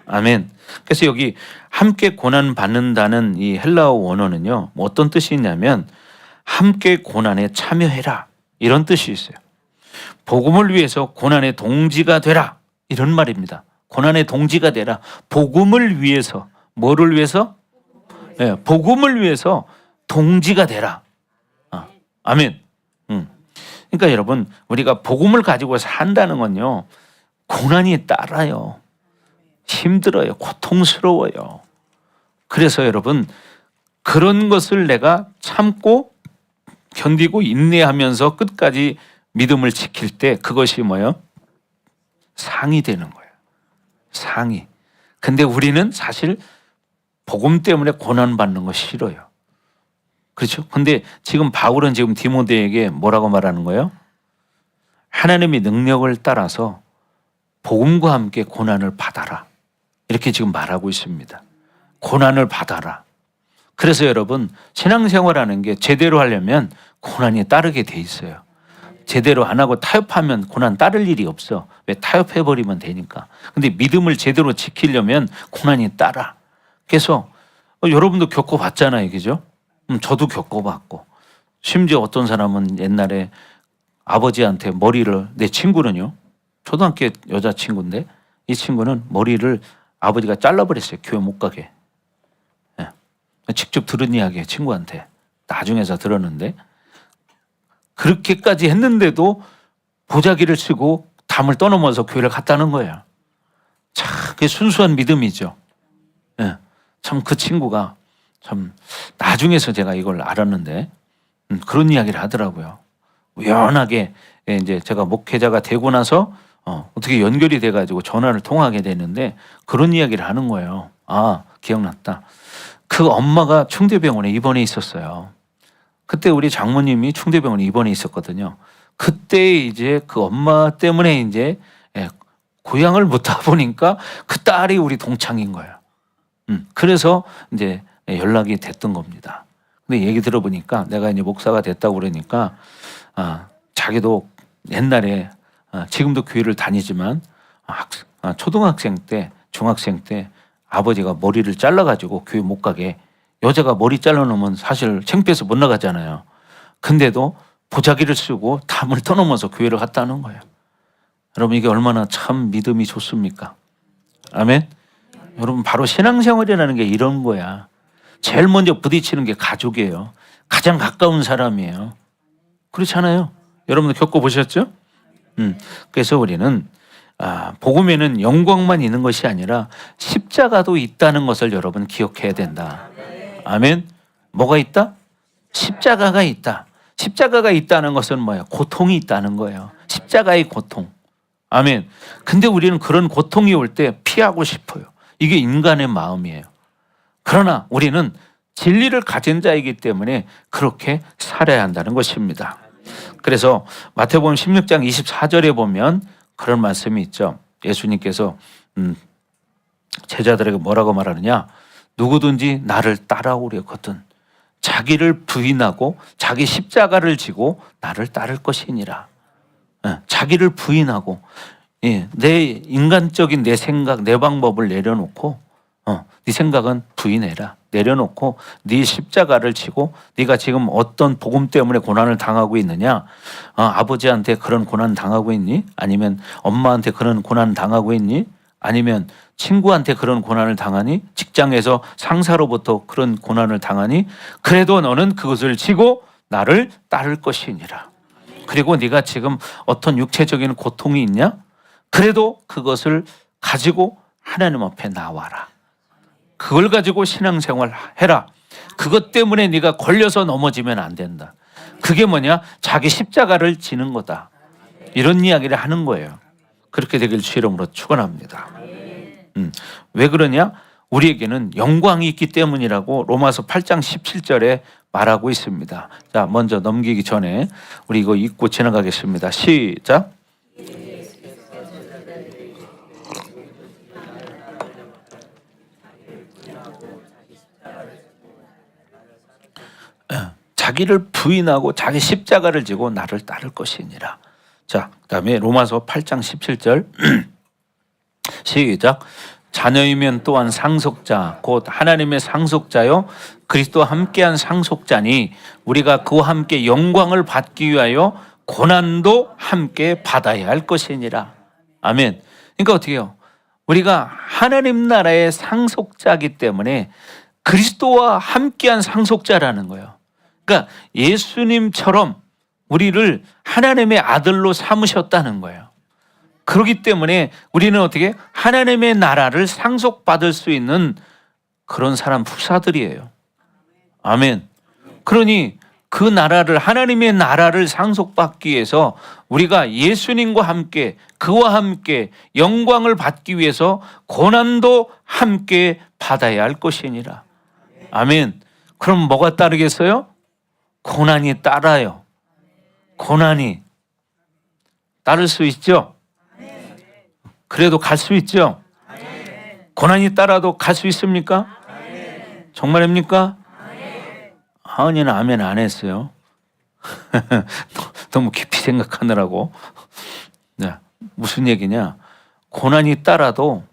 아멘. 그래서 여기 함께 고난 받는다는 이 헬라어 원어는요, 뭐 어떤 뜻이 있냐면 함께 고난에 참여해라 이런 뜻이 있어요. 복음을 위해서 고난의 동지가 되라 이런 말입니다. 고난의 동지가 되라. 복음을 위해서, 뭐를 위해서? 네, 복음을 위해서 동지가 되라. 아멘. 그러니까 여러분, 우리가 복음을 가지고 산다는 건요, 고난이 따라요. 힘들어요. 고통스러워요. 그래서 여러분, 그런 것을 내가 참고 견디고 인내하면서 끝까지 믿음을 지킬 때 그것이 뭐예요? 상이 되는 거예요. 상이. 근데 우리는 사실 복음 때문에 고난받는 거 싫어요. 그렇죠? 근데 지금 바울은 지금 디모데에게 뭐라고 말하는 거예요? 하나님의 능력을 따라서 복음과 함께 고난을 받아라. 이렇게 지금 말하고 있습니다. 고난을 받아라. 그래서 여러분, 신앙생활하는 게 제대로 하려면 고난이 따르게 돼 있어요. 제대로 안 하고 타협하면 고난 따를 일이 없어. 왜? 타협해버리면 되니까. 근데 믿음을 제대로 지키려면 고난이 따라. 그래서 여러분도 겪어봤잖아요. 그죠? 저도 겪어봤고. 심지어 어떤 사람은 옛날에 아버지한테 머리를, 내 친구는요, 초등학교 여자친구인데 이 친구는 머리를 아버지가 잘라버렸어요. 교회 못 가게. 네. 직접 들은 이야기예요. 친구한테. 나중에서 들었는데 그렇게까지 했는데도 보자기를 쓰고 담을 떠넘어서 교회를 갔다는 거예요. 참 그게 순수한 믿음이죠. 네. 참 그 친구가 참 나중에서 제가 이걸 알았는데 그런 이야기를 하더라고요. 우연하게 이제 제가 목회자가 되고 나서 어떻게 연결이 돼가지고 전화를 통화하게 되는데 그런 이야기를 하는 거예요. 아, 기억났다. 그 엄마가 충대병원에 입원해 있었어요. 그때 우리 장모님이 충대병원에 입원해 있었거든요. 그때 이제 그 엄마 때문에 이제 고향을 못 가보니까 그 딸이 우리 동창인 거예요. 그래서 이제 연락이 됐던 겁니다. 근데 얘기 들어보니까 내가 이제 목사가 됐다고 그러니까 자기도 옛날에 지금도 교회를 다니지만 초등학생 때, 중학생 때 아버지가 머리를 잘라가지고 교회 못 가게, 여자가 머리 잘라놓으면 사실 창피해서 못 나가잖아요. 근데도 보자기를 쓰고 담을 떠넘어서 교회를 갔다는 거예요. 여러분 이게 얼마나 참 믿음이 좋습니까? 아멘. 여러분 바로 신앙생활이라는 게 이런 거야. 제일 먼저 부딪히는 게 가족이에요. 가장 가까운 사람이에요. 그렇잖아요. 여러분도 겪어보셨죠? 그래서 우리는 복음에는 영광만 있는 것이 아니라 십자가도 있다는 것을 여러분 기억해야 된다. 아멘. 뭐가 있다? 십자가가 있다. 십자가가 있다는 것은 뭐예요? 고통이 있다는 거예요. 십자가의 고통. 아멘. 근데 우리는 그런 고통이 올 때 피하고 싶어요. 이게 인간의 마음이에요. 그러나 우리는 진리를 가진 자이기 때문에 그렇게 살아야 한다는 것입니다. 그래서 마태복음 16장 24절에 보면 그런 말씀이 있죠. 예수님께서 제자들에게 뭐라고 말하느냐? 누구든지 나를 따라오려거든 자기를 부인하고 자기 십자가를 지고 나를 따를 것이니라. 자기를 부인하고 내 인간적인 내 생각, 내 방법을 내려놓고 네 생각은 부인해라. 내려놓고 네 십자가를 지고 네가 지금 어떤 복음 때문에 고난을 당하고 있느냐? 아버지한테 그런 고난 당하고 있니? 아니면 엄마한테 그런 고난 당하고 있니? 아니면 친구한테 그런 고난을 당하니? 직장에서 상사로부터 그런 고난을 당하니? 그래도 너는 그것을 지고 나를 따를 것이니라. 그리고 네가 지금 어떤 육체적인 고통이 있냐? 그래도 그것을 가지고 하나님 앞에 나와라. 그걸 가지고 신앙생활 해라. 그것 때문에 네가 걸려서 넘어지면 안 된다. 그게 뭐냐? 자기 십자가를 지는 거다. 이런 이야기를 하는 거예요. 그렇게 되길 주 이름으로 축원합니다. 왜 그러냐? 우리에게는 영광이 있기 때문이라고 로마서 8장 17절에 말하고 있습니다. 자, 먼저 넘기기 전에 우리 이거 읽고 지나가겠습니다. 시작. 자기를 부인하고 자기 십자가를 지고 나를 따를 것이니라. 자, 그다음에 로마서 8장 17절 시작. 자녀이면 또한 상속자 곧 하나님의 상속자요 그리스도와 함께한 상속자니 우리가 그와 함께 영광을 받기 위하여 고난도 함께 받아야 할 것이니라. 아멘. 그러니까 어떻게 해요? 우리가 하나님 나라의 상속자이기 때문에 그리스도와 함께한 상속자라는 거예요. 그러니까 예수님처럼 우리를 하나님의 아들로 삼으셨다는 거예요. 그렇기 때문에 우리는 어떻게 하나님의 나라를 상속받을 수 있는 그런 사람 후사들이에요. 아멘. 그러니 그 나라를 하나님의 나라를 상속받기 위해서 우리가 예수님과 함께 그와 함께 영광을 받기 위해서 고난도 함께 받아야 할 것이니라. 아멘. 그럼 뭐가 따르겠어요? 고난이 따라요. 고난이 따를 수 있죠? 그래도 갈 수 있죠? 고난이 따라도 갈 수 있습니까? 정말입니까? 하은이는 아멘 안 했어요. 너무 깊이 생각하느라고. 네, 무슨 얘기냐? 고난이 따라도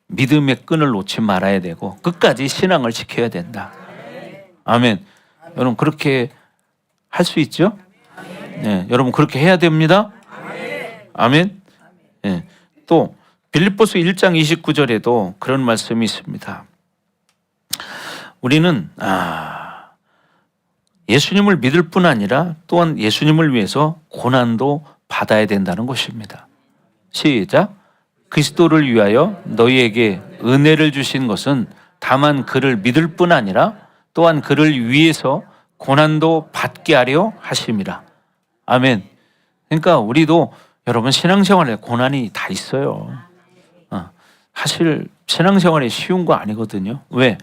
믿음의 끈을 놓지 말아야 되고 끝까지 신앙을 지켜야 된다. 아멘. 여러분 그렇게 할 수 있죠? 네, 여러분 그렇게 해야 됩니다. 아멘. 네. 또 빌립보서 1장 29절에도 그런 말씀이 있습니다. 우리는 예수님을 믿을 뿐 아니라 또한 예수님을 위해서 고난도 받아야 된다는 것입니다. 시작. 그리스도를 위하여 너희에게 은혜를 주신 것은 다만 그를 믿을 뿐 아니라 또한 그를 위해서 고난도 받게 하려 하심이라. 아멘. 그러니까 우리도 여러분 신앙생활에 고난이 다 있어요. 사실 신앙생활이 쉬운 거 아니거든요. 왜?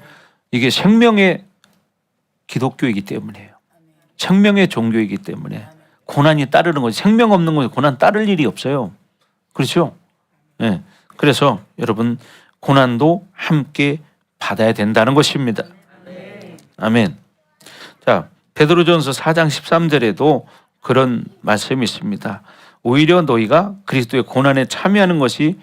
이게 생명의 기독교이기 때문이에요. 생명의 종교이기 때문에 고난이 따르는 거지. 생명 없는 거에 고난 따를 일이 없어요. 그렇죠? 네. 그래서 여러분 고난도 함께 받아야 된다는 것입니다. 아멘. 자, 베드로전서 4장 13절에도 그런 말씀이 있습니다. 오히려 너희가 그리스도의 고난에 참여하는 것이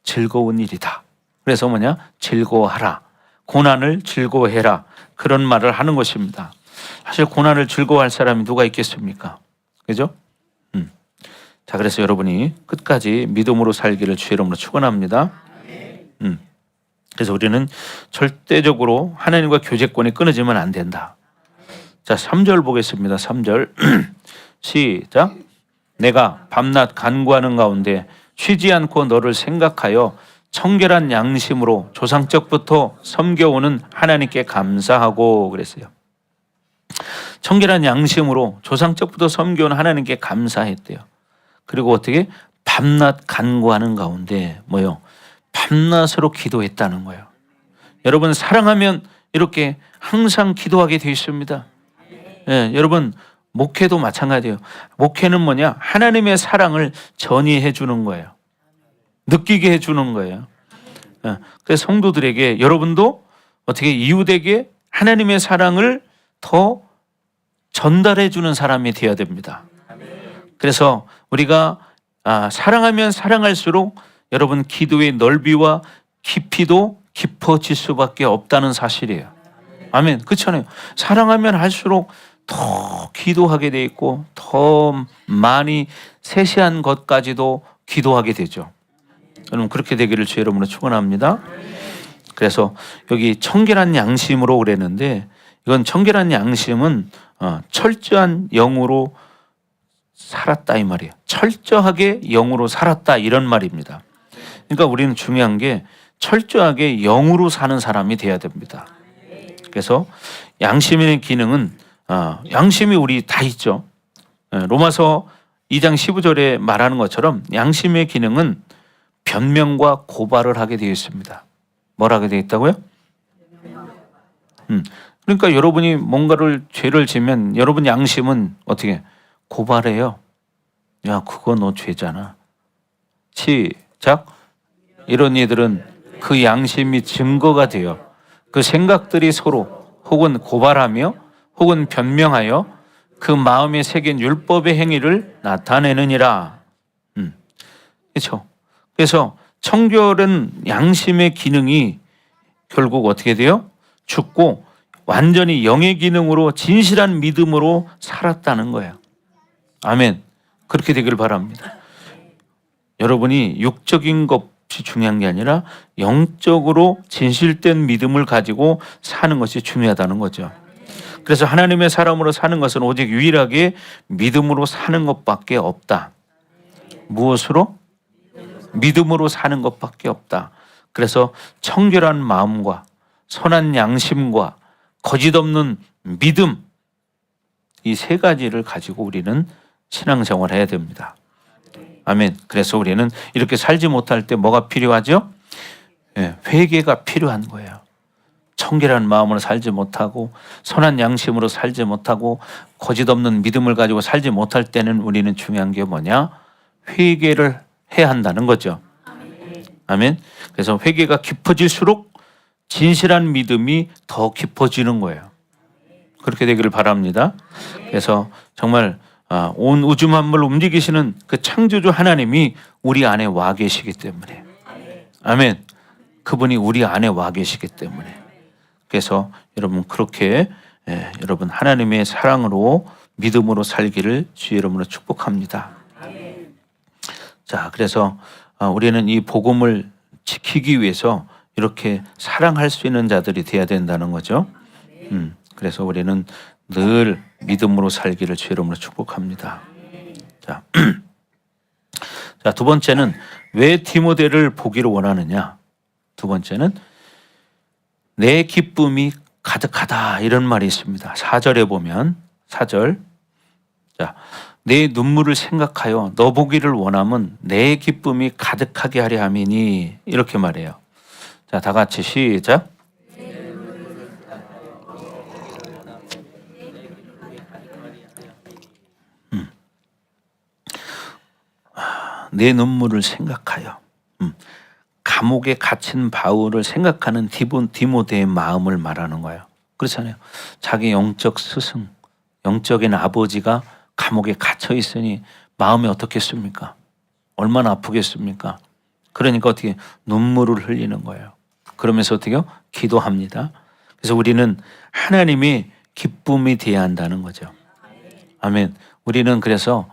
즐거운 일이다. 그래서 뭐냐? 즐거워하라. 고난을 즐거워해라. 그런 말을 하는 것입니다. 사실 고난을 즐거워할 사람이 누가 있겠습니까? 그죠? 자, 그래서 여러분이 끝까지 믿음으로 살기를 주의 이름으로 축원합니다. 그래서 우리는 절대적으로 하나님과 교제권이 끊어지면 안 된다. 자, 3절 보겠습니다. 3절 시작. 내가 밤낮 간구하는 가운데 쉬지 않고 너를 생각하여 청결한 양심으로 조상적부터 섬겨오는 하나님께 감사하고 그랬어요. 청결한 양심으로 조상적부터 섬겨온 하나님께 감사했대요. 그리고 어떻게 밤낮 간구하는 가운데 뭐요? 밤낮으로 기도했다는 거예요. 여러분 사랑하면 이렇게 항상 기도하게 되어 있습니다. 예, 여러분 목회도 마찬가지예요. 목회는 뭐냐? 하나님의 사랑을 전이해 주는 거예요. 느끼게 해 주는 거예요. 예, 그래서 성도들에게 여러분도 어떻게 이웃에게 하나님의 사랑을 더 전달해 주는 사람이 되어야 됩니다. 그래서 우리가 사랑하면 사랑할수록 여러분 기도의 넓이와 깊이도 깊어질 수밖에 없다는 사실이에요. 아멘. 그렇잖아요. 사랑하면 할수록 더 기도하게 돼 있고 더 많이 세세한 것까지도 기도하게 되죠. 여러분 그렇게 되기를 주의 이름으로 축원합니다. 그래서 여기 청결한 양심으로 그랬는데 이건 청결한 양심은 철저한 영으로 살았다 이 말이에요. 철저하게 영으로 살았다 이런 말입니다. 그러니까 우리는 중요한 게 철저하게 영으로 사는 사람이 돼야 됩니다. 그래서 양심의 기능은 양심이 우리 다 있죠. 로마서 2장 15절에 말하는 것처럼 양심의 기능은 변명과 고발을 하게 되어 있습니다. 뭘 하게 되어 있다고요? 그러니까 여러분이 뭔가를 죄를 지면 여러분 양심은 어떻게 고발해요? 야, 그거 너 죄잖아. 시작. 이런 이들은 그 양심이 증거가 되어 그 생각들이 서로 혹은 고발하며 혹은 변명하여 그 마음에 새긴 율법의 행위를 나타내느니라. 그렇죠? 그래서 청결은 양심의 기능이 결국 어떻게 돼요? 죽고 완전히 영의 기능으로 진실한 믿음으로 살았다는 거예요. 아멘. 그렇게 되기를 바랍니다. 여러분이 육적인 것이 중요한 게 아니라 영적으로 진실된 믿음을 가지고 사는 것이 중요하다는 거죠. 그래서 하나님의 사람으로 사는 것은 오직 유일하게 믿음으로 사는 것밖에 없다. 무엇으로? 믿음으로 사는 것밖에 없다. 그래서 청결한 마음과 선한 양심과 거짓 없는 믿음, 이 세 가지를 가지고 우리는 신앙생활을 해야 됩니다. 아멘. 그래서 우리는 이렇게 살지 못할 때 뭐가 필요하죠? 회개가 필요한 거예요. 청결한 마음으로 살지 못하고 선한 양심으로 살지 못하고 거짓 없는 믿음을 가지고 살지 못할 때는 우리는 중요한 게 뭐냐? 회개를 해야 한다는 거죠. 아멘. 그래서 회개가 깊어질수록 진실한 믿음이 더 깊어지는 거예요. 그렇게 되기를 바랍니다. 그래서 정말 온 우주 만물을 움직이시는 그 창조주 하나님이 우리 안에 와 계시기 때문에, 아멘. 그분이 우리 안에 와 계시기 때문에, 그래서 여러분 그렇게 여러분 하나님의 사랑으로 믿음으로 살기를 주의 이름으로 축복합니다. 자, 그래서 우리는 이 복음을 지키기 위해서 이렇게 사랑할 수 있는 자들이 돼야 된다는 거죠. 그래서 우리는 늘 믿음으로 살기를 주의 이름으로 축복합니다. 자, 자, 두 번째는 왜 디모데를 보기를 원하느냐? 두 번째는 내 기쁨이 가득하다, 이런 말이 있습니다. 4절에 보면 4절, 자, 내 눈물을 생각하여 너 보기를 원함은 내 기쁨이 가득하게 하려 함이니, 이렇게 말해요. 자, 다 같이 시작. 내 눈물을 생각하여, 감옥에 갇힌 바울을 생각하는 디모데의 마음을 말하는 거예요. 그렇잖아요. 자기 영적 스승, 영적인 아버지가 감옥에 갇혀 있으니 마음이 어떻겠습니까? 얼마나 아프겠습니까? 그러니까 어떻게 눈물을 흘리는 거예요. 그러면서 어떻게요? 기도합니다. 그래서 우리는 하나님의 기쁨이 되어야 한다는 거죠. 아멘. 우리는 그래서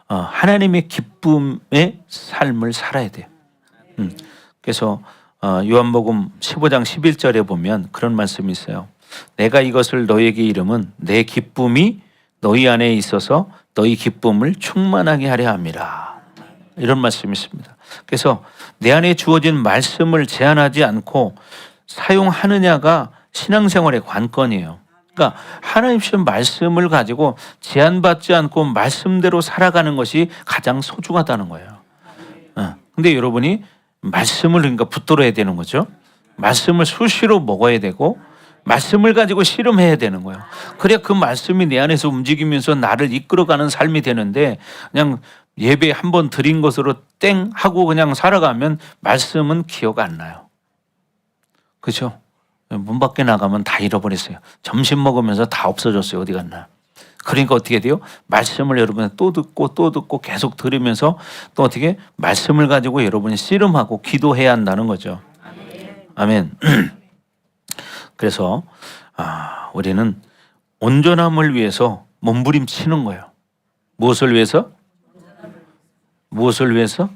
하나님의 기쁨의 삶을 살아야 돼요. 그래서 요한복음 15장 11절에 보면 그런 말씀이 있어요. 내가 이것을 너에게 이름은 내 기쁨이 너희 안에 있어서 너희 기쁨을 충만하게 하려 함이라, 이런 말씀이 있습니다. 그래서 내 안에 주어진 말씀을 제한하지 않고 사용하느냐가 신앙생활의 관건이에요. 그러니까 하나님 주신 말씀을 가지고 제한받지 않고 말씀대로 살아가는 것이 가장 소중하다는 거예요. 근데 여러분이 말씀을 그러니까 붙들어야 되는 거죠. 말씀을 수시로 먹어야 되고 말씀을 가지고 씨름해야 되는 거예요. 그래야 그 말씀이 내 안에서 움직이면서 나를 이끌어가는 삶이 되는데, 그냥 예배 한 번 드린 것으로 땡 하고 그냥 살아가면 말씀은 기억 안 나요. 그렇죠? 문 밖에 나가면 다 잃어버렸어요. 점심 먹으면서 다 없어졌어요. 어디 갔나. 그러니까 어떻게 돼요? 말씀을 여러분이 또 듣고 계속 들으면서 또 어떻게 말씀을 가지고 여러분이 씨름하고 기도해야 한다는 거죠. 아멘. 그래서 우리는 온전함을 위해서 몸부림치는 거예요. 무엇을 위해서? 무엇을 위해서?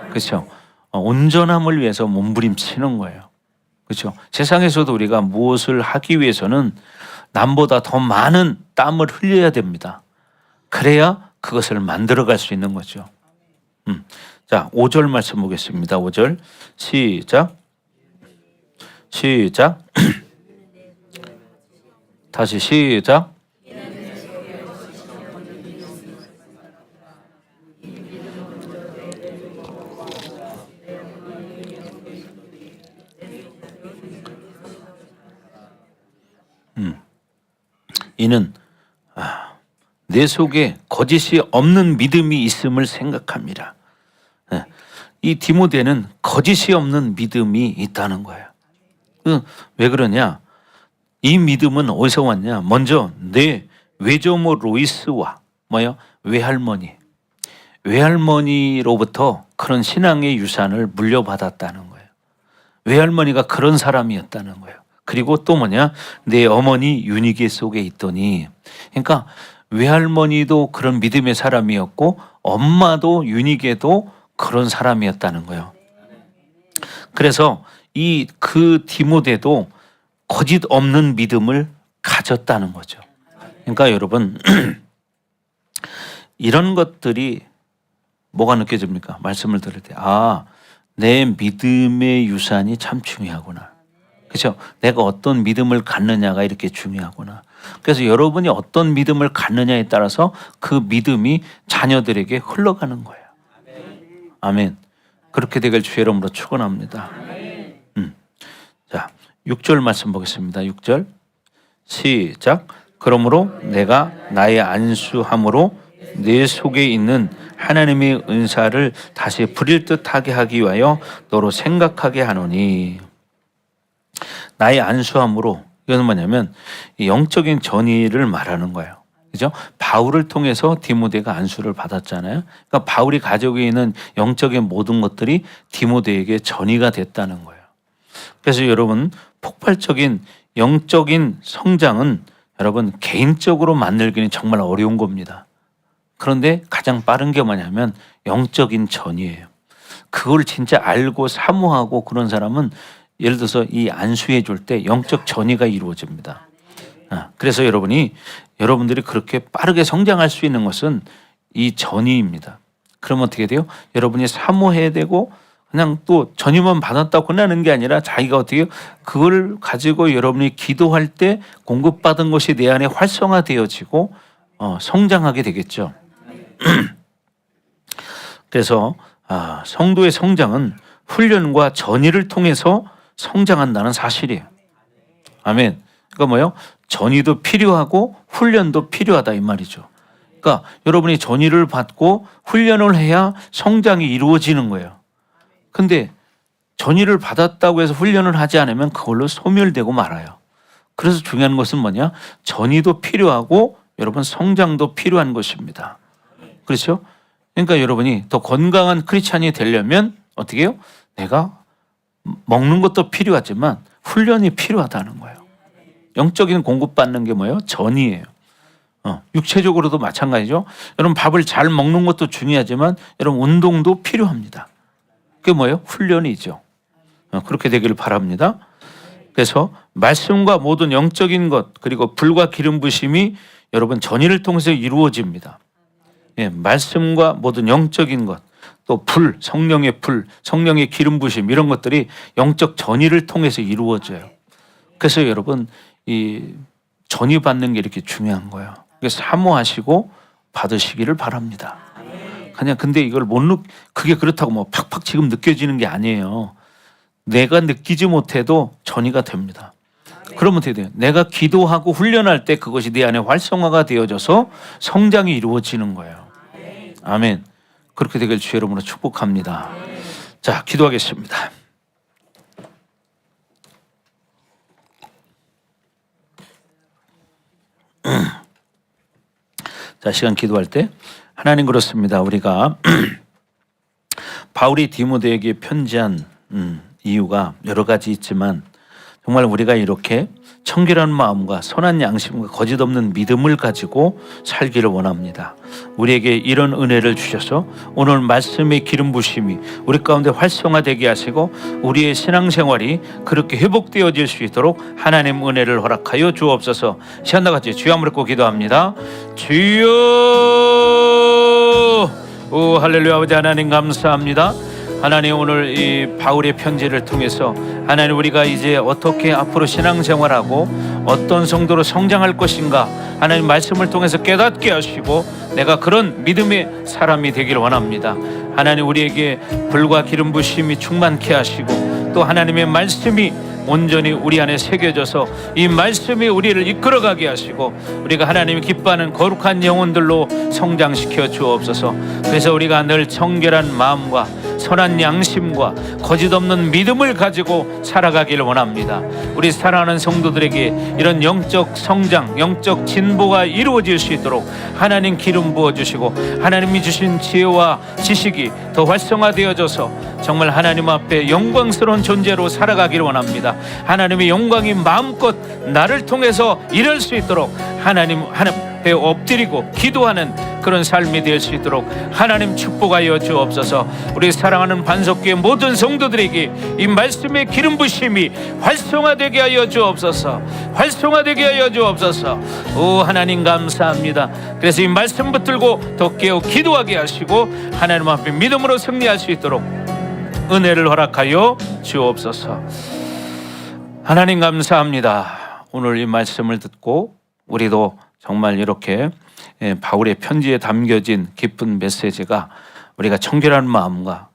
그렇죠. 온전함을 위해서 몸부림치는 거예요. 그렇죠. 세상에서도 우리가 무엇을 하기 위해서는 남보다 더 많은 땀을 흘려야 됩니다. 그래야 그것을 만들어갈 수 있는 거죠. 자, 5절 말씀 보겠습니다. 5절 시작. 시작. 다시 시작. 이는 내 속에 거짓이 없는 믿음이 있음을 생각합니다. 이 디모데는 거짓이 없는 믿음이 있다는 거예요. 왜 그러냐? 이 믿음은 어디서 왔냐? 먼저 내 외조모 로이스와 외할머니, 외할머니로부터 그런 신앙의 유산을 물려받았다는 거예요. 외할머니가 그런 사람이었다는 거예요. 그리고 또 뭐냐? 내 어머니 윤희계 속에 있더니, 그러니까 외할머니도 그런 믿음의 사람이었고 엄마도 윤희계도 그런 사람이었다는 거예요. 그래서 그 디모데도 거짓 없는 믿음을 가졌다는 거죠. 그러니까 여러분 이런 것들이 뭐가 느껴집니까? 말씀을 들을 때, 내 믿음의 유산이 참 중요하구나. 그렇죠? 내가 어떤 믿음을 갖느냐가 이렇게 중요하구나. 그래서 여러분이 어떤 믿음을 갖느냐에 따라서 그 믿음이 자녀들에게 흘러가는 거예요. 아멘. 그렇게 되길 주의 이름으로 축원합니다. 자, 6절 말씀 보겠습니다. 6절 시작. 그러므로 내가 나의 안수함으로 내 속에 있는 하나님의 은사를 다시 부릴 듯하게 하기 위하여 너로 생각하게 하노니. 나의 안수함으로, 이건 뭐냐면 영적인 전의를 말하는 거예요. 그죠? 바울을 통해서 디모데가 안수를 받았잖아요. 그러니까 바울이 가지고 있는 영적인 모든 것들이 디모데에게 전이가 됐다는 거예요. 그래서 여러분, 폭발적인 영적인 성장은 여러분 개인적으로 만들기는 정말 어려운 겁니다. 그런데 가장 빠른 게 뭐냐면 영적인 전이에요. 그걸 진짜 알고 사모하고 그런 사람은 예를 들어서 이 안수해 줄 때 영적 전이가 이루어집니다. 그래서 여러분들이 그렇게 빠르게 성장할 수 있는 것은 이 전이입니다. 그러면 어떻게 돼요? 여러분이 사모해야 되고 그냥 또 전이만 받았다고 끝나는 게 아니라 자기가 어떻게 해요? 그걸 가지고 여러분이 기도할 때 공급받은 것이 내 안에 활성화되어지고 성장하게 되겠죠. 그래서 성도의 성장은 훈련과 전의를 통해서 성장한다는 사실이에요. 아멘. 그러니까 뭐예요? 전의도 필요하고 훈련도 필요하다 이 말이죠. 그러니까 여러분이 전의를 받고 훈련을 해야 성장이 이루어지는 거예요. 근데 전의를 받았다고 해서 훈련을 하지 않으면 그걸로 소멸되고 말아요. 그래서 중요한 것은 뭐냐? 전의도 필요하고 여러분 성장도 필요한 것입니다. 그렇죠? 그러니까 여러분이 더 건강한 크리스찬이 되려면 어떻게 해요? 내가 먹는 것도 필요하지만 훈련이 필요하다는 거예요. 영적인 공급받는 게 뭐예요? 전이에요. 육체적으로도 마찬가지죠. 여러분 밥을 잘 먹는 것도 중요하지만 여러분 운동도 필요합니다. 그게 뭐예요? 훈련이죠. 그렇게 되기를 바랍니다. 그래서 말씀과 모든 영적인 것 그리고 불과 기름 부심이 여러분 전의를 통해서 이루어집니다. 말씀과 모든 영적인 것 또 성령의 불, 성령의 기름 부심 이런 것들이 영적 전의를 통해서 이루어져요. 그래서 여러분 이 전의 받는 게 이렇게 중요한 거예요. 사모하시고 받으시기를 바랍니다. 그냥 근데 이걸 그게 그렇다고 뭐 팍팍 지금 느껴지는 게 아니에요. 내가 느끼지 못해도 전의가 됩니다. 그러면 어떻게 돼요? 내가 기도하고 훈련할 때 그것이 내 안에 활성화가 되어져서 성장이 이루어지는 거예요. 아멘. 그렇게 되길 주의 이름으로 축복합니다. 자, 기도하겠습니다. 자, 시간 기도할 때 하나님 그렇습니다. 우리가 바울이 디모데에게 편지한 이유가 여러 가지 있지만 정말 우리가 이렇게 청결한 마음과 선한 양심과 거짓 없는 믿음을 가지고 살기를 원합니다. 우리에게 이런 은혜를 주셔서 오늘 말씀의 기름 부심이 우리 가운데 활성화되게 하시고 우리의 신앙생활이 그렇게 회복되어질 수 있도록 하나님 은혜를 허락하여 주옵소서. 시간과 같이 주여 한번 읽고 기도합니다. 주여, 오 할렐루야. 아버지 하나님 감사합니다. 하나님 오늘 이 바울의 편지를 통해서 하나님 우리가 이제 어떻게 앞으로 신앙생활하고 어떤 성도로 성장할 것인가 하나님 말씀을 통해서 깨닫게 하시고 내가 그런 믿음의 사람이 되기를 원합니다. 하나님 우리에게 불과 기름 부심이 충만케 하시고 또 하나님의 말씀이 온전히 우리 안에 새겨져서 이 말씀이 우리를 이끌어가게 하시고 우리가 하나님이 기뻐하는 거룩한 영혼들로 성장시켜 주옵소서. 그래서 우리가 늘 청결한 마음과 선한 양심과 거짓 없는 믿음을 가지고 살아가기를 원합니다. 우리 사랑하는 성도들에게 이런 영적 성장, 영적 진보가 이루어질 수 있도록 하나님 기름 부어주시고 하나님이 주신 지혜와 지식이 더 활성화되어져서 정말 하나님 앞에 영광스러운 존재로 살아가기를 원합니다. 하나님의 영광이 마음껏 나를 통해서 이룰 수 있도록 하나님 앞에 엎드리고 기도하는 그런 삶이 될 수 있도록 하나님 축복하여 주옵소서. 우리 사랑하는 반석교회 모든 성도들에게 이 말씀의 기름 부심이 활성화되게 하여 주옵소서. 활성화되게 하여 주옵소서. 오 하나님 감사합니다. 그래서 이 말씀 붙들고 더 깨어 기도하게 하시고 하나님 앞에 믿음으로 승리할 수 있도록 은혜를 허락하여 주옵소서. 하나님 감사합니다. 오늘 이 말씀을 듣고 우리도 정말 이렇게 바울의 편지에 담겨진 깊은 메시지가 우리가 청결한 마음과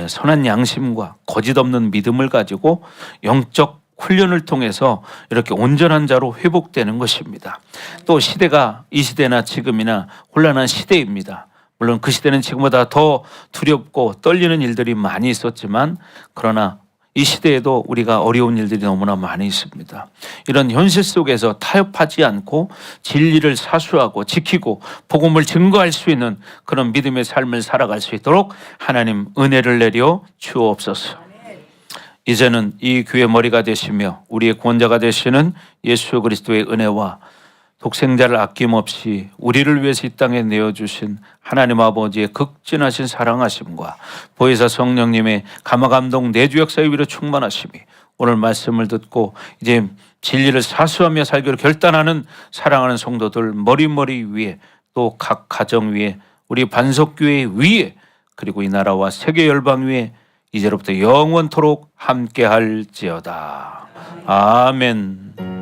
선한 양심과 거짓 없는 믿음을 가지고 영적 훈련을 통해서 이렇게 온전한 자로 회복되는 것입니다. 또 시대가 이 시대나 지금이나 혼란한 시대입니다. 물론 그 시대는 지금보다 더 두렵고 떨리는 일들이 많이 있었지만 그러나 이 시대에도 우리가 어려운 일들이 너무나 많이 있습니다. 이런 현실 속에서 타협하지 않고 진리를 사수하고 지키고 복음을 증거할 수 있는 그런 믿음의 삶을 살아갈 수 있도록 하나님 은혜를 내려 주옵소서. 이제는 이 교회 머리가 되시며 우리의 구원자가 되시는 예수 그리스도의 은혜와 독생자를 아낌없이 우리를 위해서 이 땅에 내어주신 하나님 아버지의 극진하신 사랑하심과 보혜사 성령님의 감화감동 내주 역사의 위로 충만하심이 오늘 말씀을 듣고 이제 진리를 사수하며 살기로 결단하는 사랑하는 성도들 머리머리 위에 또 각 가정 위에 우리 반석교회 위에 그리고 이 나라와 세계 열방 위에 이제로부터 영원토록 함께할지어다. 아멘.